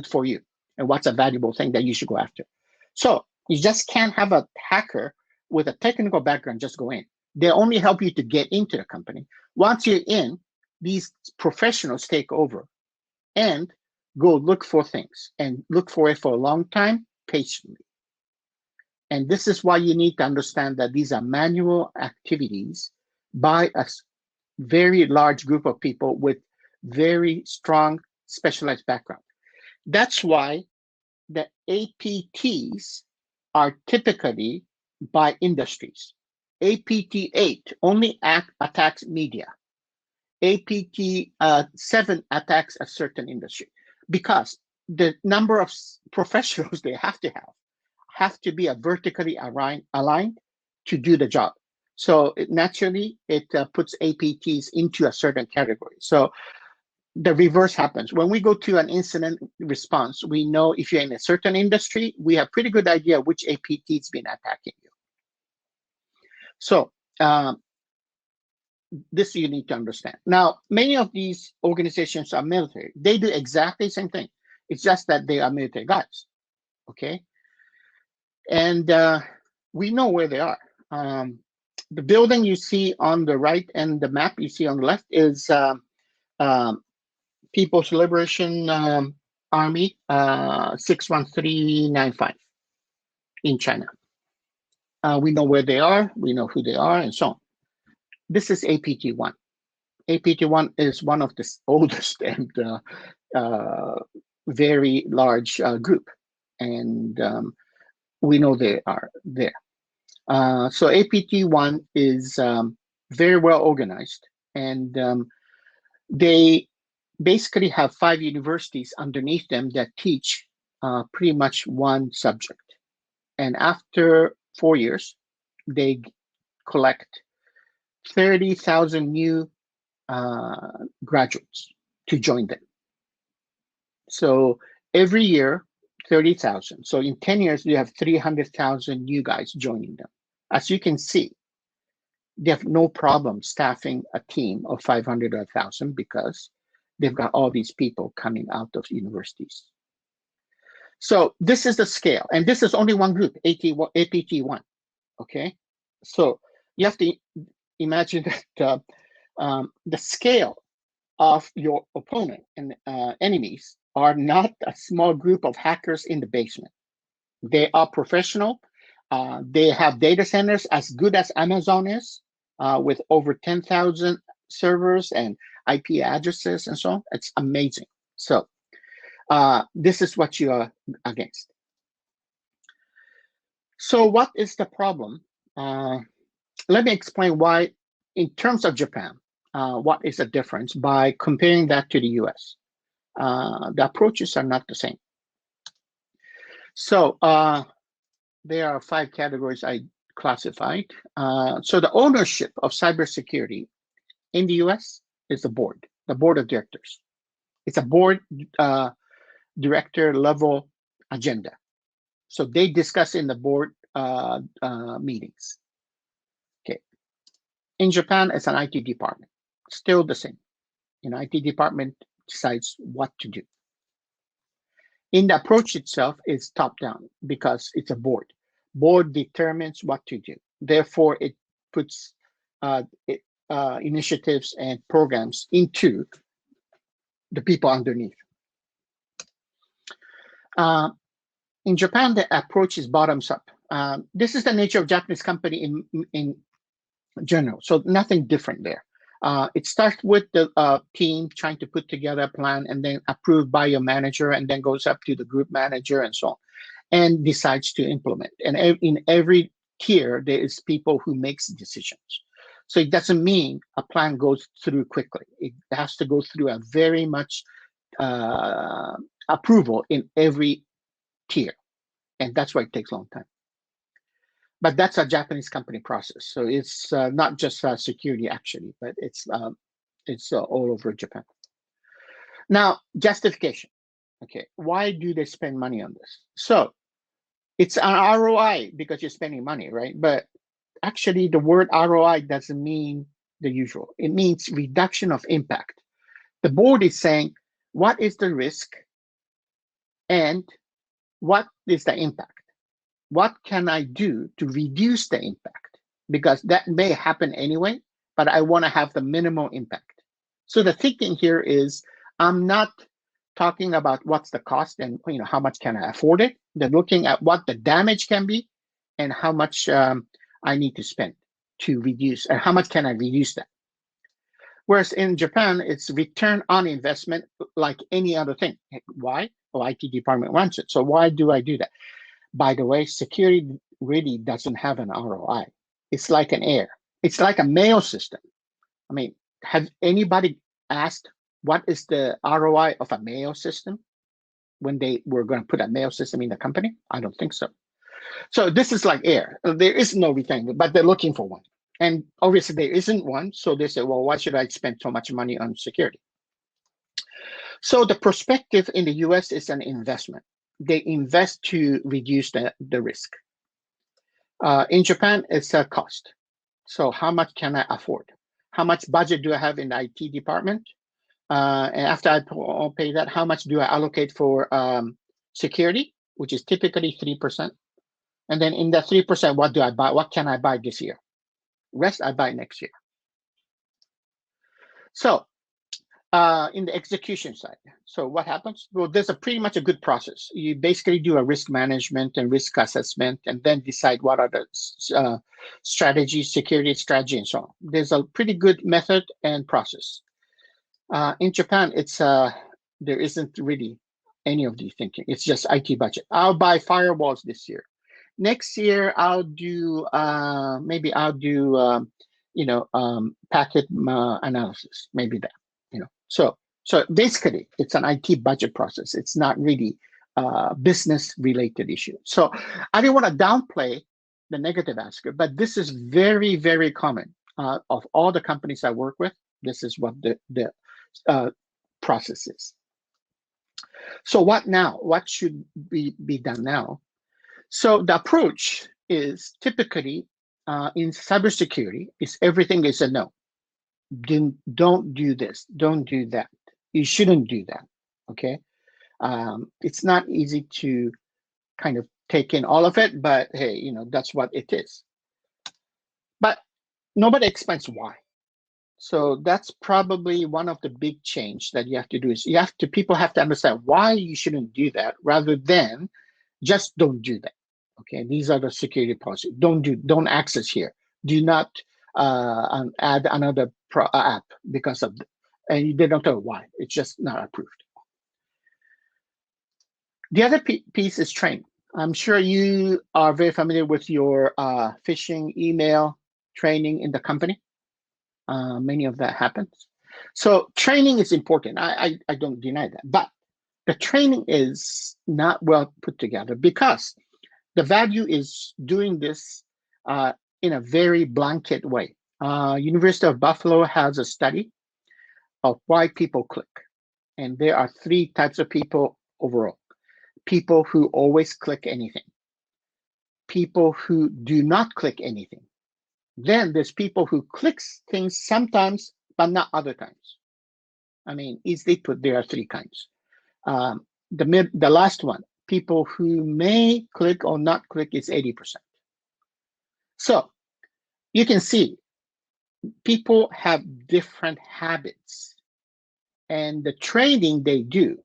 for you, and what's a valuable thing that you should go after. So you just can't have a hacker with a technical background just go in. They only help you to get into the company. Once you're in, these professionals take over and go look for things, and look for it for a long time, patiently. And this is why you need to understand that these are manual activities by a very large group of people with very strong specialized background. That's why the APTs are typically by industries. APT 8 only attacks media. APT 7 attacks a certain industry, because the number of professionals they have to be a vertically aligned to do the job. So naturally, it puts APTs into a certain category. So the reverse happens. When we go to an incident response, we know if you're in a certain industry, we have pretty good idea which APT has been attacking you. So this you need to understand. Now, many of these organizations are military. They do exactly the same thing. It's just that they are military guys, okay? And we know where they are. The building you see on the right and the map you see on the left is People's Liberation Army 61395 in China. We know where they are, we know who they are, and so on. This is APT1. APT1 is one of the oldest and very large group, and we know they are there. So APT1 is very well organized, and they basically have 5 universities underneath them that teach pretty much one subject. And after 4 years, they collect 30,000 new graduates to join them. So every year, 30,000. So in 10 years, you have 300,000 new guys joining them. As you can see, they have no problem staffing a team of 500 or 1,000 because they've got all these people coming out of universities. So this is the scale, and this is only one group, APT1, okay? So you have to imagine that the scale of your opponent and enemies are not a small group of hackers in the basement. They are professional. They have data centers as good as Amazon is, with over 10,000 servers and IP addresses and so on. It's amazing. So this is what you are against. So what is the problem? Let me explain why, in terms of Japan, what is the difference by comparing that to the US. The approaches are not the same. So there are 5 categories I classified. So the ownership of cybersecurity in the US is the board of directors. It's a board director level agenda. So they discuss in the board meetings. Okay. In Japan, it's an IT department. Still the same. An IT department decides what to do. In the approach itself, it's top down because it's a board. Board determines what to do. Therefore, it puts initiatives and programs into the people underneath. In Japan, the approach is bottoms up. This is the nature of Japanese company in general, so nothing different there. It starts with the team trying to put together a plan and then approved by your manager and then goes up to the group manager and so on, and decides to implement. And in every tier, there is people who makes decisions. So it doesn't mean a plan goes through quickly. It has to go through a very much approval in every tier. And that's why it takes a long time. But that's a Japanese company process. So it's not just security actually, but it's all over Japan. Now, justification. Okay, why do they spend money on this? So it's an ROI because you're spending money, right? But actually the word ROI doesn't mean the usual. It means reduction of impact. The board is saying, what is the risk and what is the impact? What can I do to reduce the impact? Because that may happen anyway, but I want to have the minimal impact. So the thinking here is, I'm not talking about what's the cost and how much can I afford it. They're looking at what the damage can be and how much I need to spend to reduce, and how much can I reduce that. Whereas in Japan, it's return on investment like any other thing. Why? Well, IT department wants it. So why do I do that? By the way, security really doesn't have an ROI. It's like an air. It's like a mail system. I mean, have anybody asked what is the ROI of a mail system when they were going to put a mail system in the company? I don't think so. So this is like air. There is no return, but they're looking for one. And obviously there isn't one. So they say, well, why should I spend so much money on security? So the perspective in the US is an investment. They invest to reduce the risk. In Japan, it's a cost. So how much can I afford? How much budget do I have in the IT department? And after I pay that, how much do I allocate for security, which is typically 3%? And then in that 3%, what do I buy? What can I buy this year? Rest I buy next year. So in the execution side, so what happens? Well, there's pretty much a good process. You basically do a risk management and risk assessment, and then decide what are the strategies, security strategy, and so on. There's a pretty good method and process. In Japan, it's there isn't really any of these thinking. It's just IT budget. I'll buy firewalls this year. Next year, I'll do packet analysis, maybe that. So basically, it's an IT budget process. It's not really a business-related issue. So I didn't want to downplay the negative aspect, but this is very, very common. Of all the companies I work with, this is what the process is. So what now? What should be done now? So the approach is typically in cybersecurity is everything is a no. Don't do this. Don't do that. You shouldn't do that. Okay. It's not easy to kind of take in all of it, but hey, that's what it is. But nobody explains why. So that's probably one of the big change that you have to do is people have to understand why you shouldn't do that rather than just don't do that. Okay, these are the security policies. Don't access here. Do not add another app because of, and they don't know why. It's just not approved. The other piece is training. I'm sure you are very familiar with your phishing email training in the company. Many of that happens. So training is important. I don't deny that, but the training is not well put together because the value is doing this in a very blanket way. University of Buffalo has a study of why people click. And there are three types of people overall. People who always click anything. People who do not click anything. Then there's people who clicks things sometimes, but not other times. I mean, easily put, there are three kinds. The last one, people who may click or not click is 80%. So you can see people have different habits, and the training they do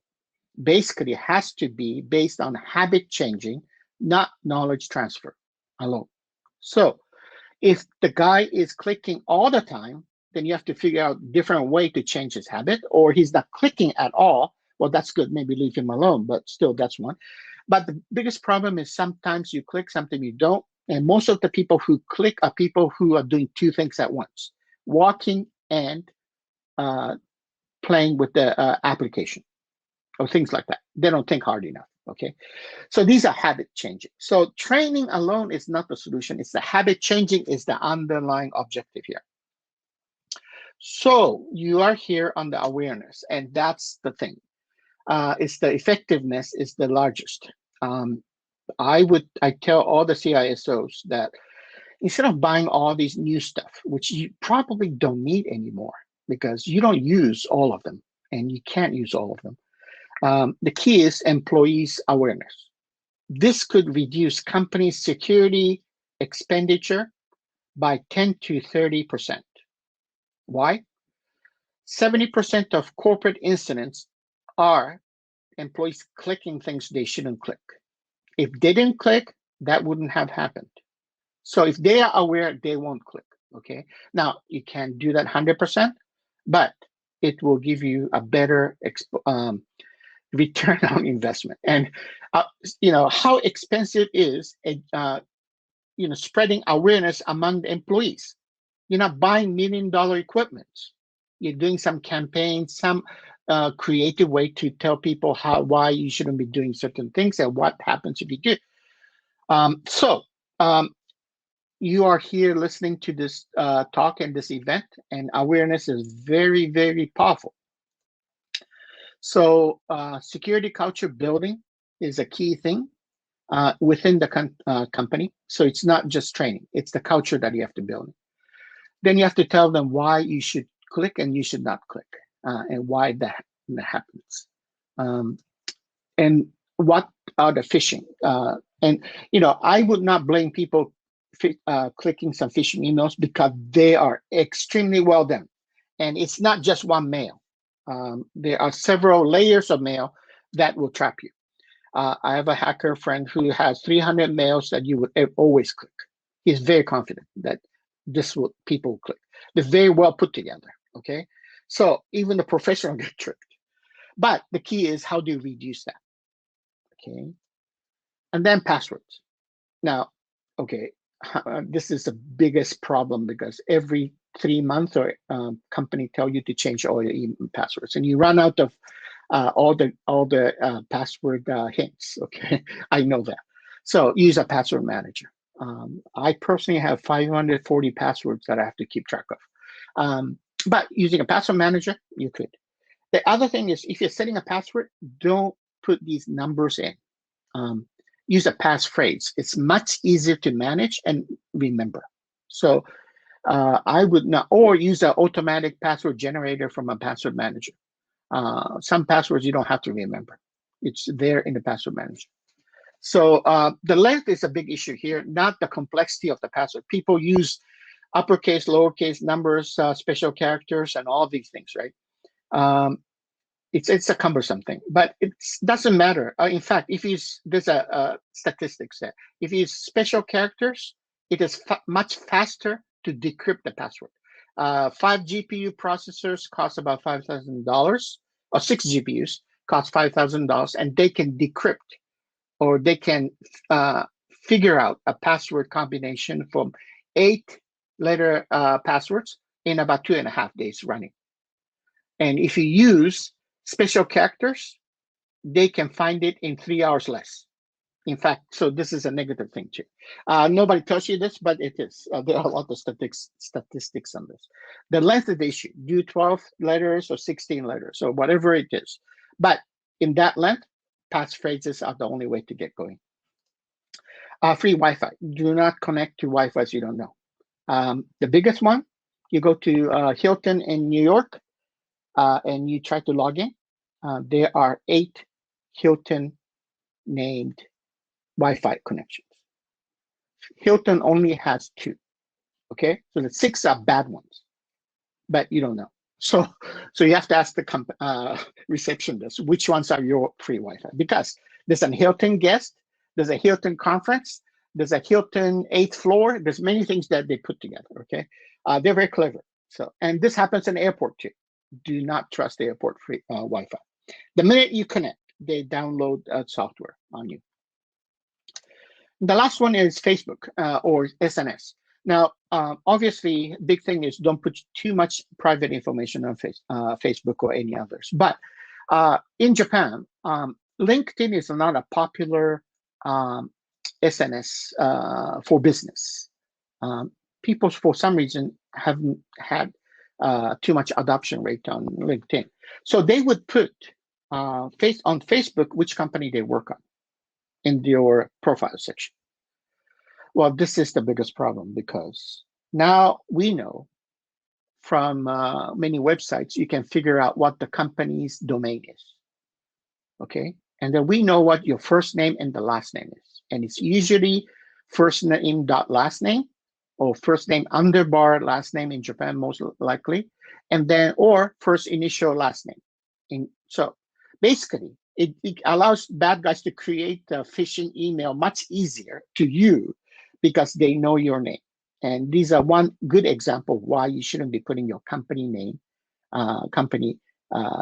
basically has to be based on habit changing, not knowledge transfer alone. So if the guy is clicking all the time, then you have to figure out a different way to change his habit, or he's not clicking at all. Well, that's good. Maybe leave him alone, but still, that's one. But the biggest problem is sometimes you click, something you don't. And most of the people who click are people who are doing two things at once, walking and playing with the application or things like that. They don't think hard enough, okay? So these are habit changing. So training alone is not the solution. It's the habit changing is the underlying objective here. So you are here on the awareness, and that's the thing. It's the effectiveness is the largest. I tell all the CISOs that instead of buying all these new stuff, which you probably don't need anymore because you don't use all of them and you can't use all of them. The key is employees' awareness. This could reduce company security expenditure by 10 to 30%. Why? 70% of corporate incidents are employees clicking things they shouldn't click. If they didn't click, that wouldn't have happened. So if they are aware, they won't click, okay? Now, you can't do that 100%, but it will give you a better return on investment. And, how expensive is, spreading awareness among the employees. You're not buying $1 million equipment. You're doing some campaign, some creative way to tell people why you shouldn't be doing certain things and what happens if you do. You are here listening to this talk and this event, and awareness is very, very powerful. So security culture building is a key thing within the company. So it's not just training, it's the culture that you have to build. Then you have to tell them why you should click and you should not click, and why that happens. And what are the phishing? And I would not blame people clicking some phishing emails because they are extremely well done. And it's not just one mail. There are several layers of mail that will trap you. I have a hacker friend who has 300 mails that you would always click. He's very confident that this will people click. They're very well put together, okay? So even the professional get tricked. But the key is how do you reduce that, okay? And then passwords. Now, okay, this is the biggest problem because every 3 months or company tell you to change all your passwords, and you run out of all the password hints. Okay, I know that. So use a password manager. I personally have 540 passwords that I have to keep track of. But using a password manager, you could. The other thing is, if you're setting a password, don't put these numbers in. Use a passphrase. It's much easier to manage and remember. So I would not, or use an automatic password generator from a password manager. Some passwords you don't have to remember. It's there in the password manager. So the length is a big issue here, not the complexity of the password. People use uppercase, lowercase, numbers, special characters, and all of these things, right? It's a cumbersome thing, but it doesn't matter. In fact, if you there's a statistics there. If you use special characters, it is much faster to decrypt the password. 5 GPU processors cost about $5,000, or 6 GPUs cost $5,000, and they can decrypt, or they can figure out a password combination from 8-letter passwords in about 2.5 days running. And if you use special characters, they can find it in 3 hours less. In fact, so this is a negative thing too. Nobody tells you this, but it is. There are a lot of statistics on this. The length of the issue, do 12 letters or 16 letters, or whatever it is. But in that length, passphrases are the only way to get going. Free Wi-Fi. Do not connect to Wi-Fi you don't know. The biggest one, you go to Hilton in New York, and you try to log in. There are 8 Hilton named Wi-Fi connections. Hilton only has 2. Okay, so the 6 are bad ones, but you don't know. So you have to ask the receptionist which ones are your free Wi-Fi, because there's a Hilton guest, there's a Hilton conference, there's a Hilton 8th floor. There's many things that they put together. Okay, they're very clever. So, and this happens in the airport too. Do not trust the airport free Wi-Fi. The minute you connect, they download software on you. The last one is Facebook or SNS. Now, obviously, big thing is don't put too much private information on Facebook or any others. But in Japan, LinkedIn is not a popular SNS for business. People, for some reason, haven't had too much adoption rate on LinkedIn. So they would put on Facebook which company they work on in your profile section. Well, this is the biggest problem, because now we know from many websites, you can figure out what the company's domain is. Okay, and then we know what your first name and the last name is. And it's usually first name dot last name, or first name underbar last name in Japan, most likely, and then, or first initial last name. So basically, it allows bad guys to create a phishing email much easier to you, because they know your name. And these are one good example why you shouldn't be putting your company name,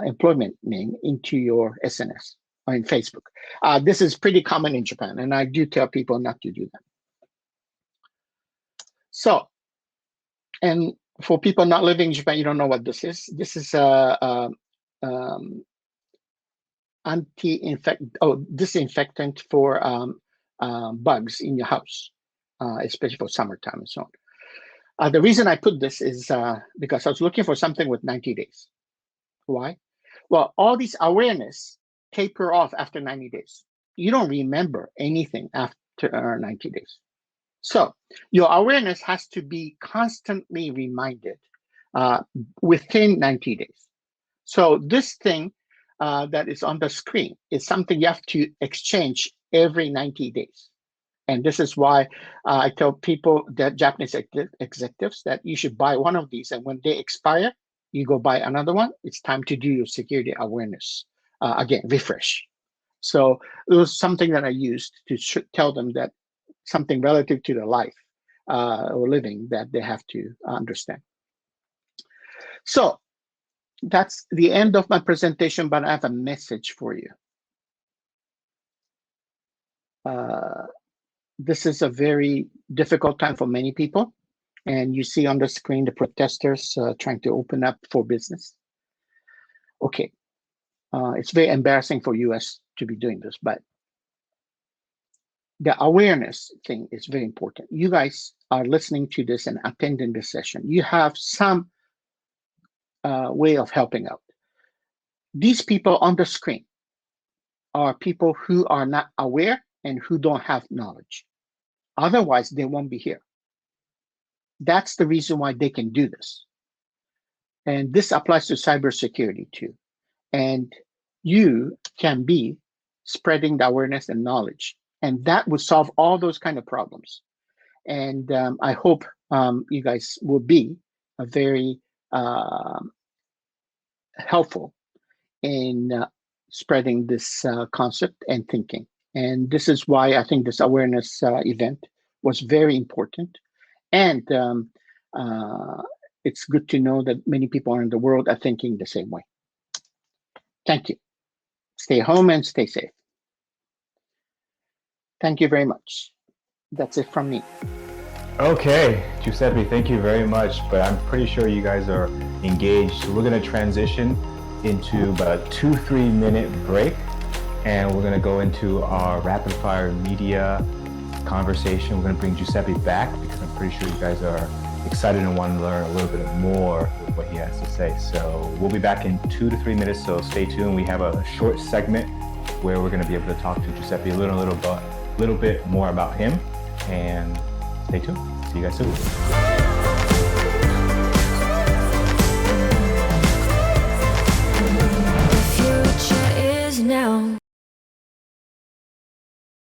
employment name into your SNS or in Facebook. This is pretty common in Japan, and I do tell people not to do that. So, and for people not living in Japan, you don't know what this is. This is disinfectant for bugs in your house, especially for summertime and so on. The reason I put this is because I was looking for something with 90 days. Why? Well, all these awareness taper off after 90 days. You don't remember anything after 90 days. So your awareness has to be constantly reminded within 90 days. So this thing that is on the screen is something you have to exchange every 90 days. And this is why I tell people, that Japanese executives, that you should buy one of these, and when they expire, you go buy another one. It's time to do your security awareness. Again, refresh. So it was something that I used to tell them that something relative to their life or living that they have to understand. So that's the end of my presentation, but I have a message for you. This is a very difficult time for many people. And you see on the screen the protesters trying to open up for business. Okay, it's very embarrassing for US to be doing this, but the awareness thing is very important. You guys are listening to this and attending this session. You have some way of helping out. These people on the screen are people who are not aware and who don't have knowledge. Otherwise, they won't be here. That's the reason why they can do this. And this applies to cybersecurity too. And you can be spreading the awareness and knowledge. And that would solve all those kind of problems. And I hope you guys will be a very helpful in spreading this concept and thinking. And this is why I think this awareness event was very important. And it's good to know that many people around the world are thinking the same way. Thank you. Stay home and stay safe. Thank you very much. That's it from me. Okay, Giuseppe, thank you very much. But I'm pretty sure you guys are engaged. So we're going to transition into about a 2-3 minute break, and we're going to go into our rapid fire media conversation. We're going to bring Giuseppe back because I'm pretty sure you guys are excited and want to learn a little bit more with what he has to say. So we'll be back in 2 to 3 minutes, so stay tuned. We have a short segment where we're going to be able to talk to Giuseppe a little bit more about him, and stay tuned. See you guys soon.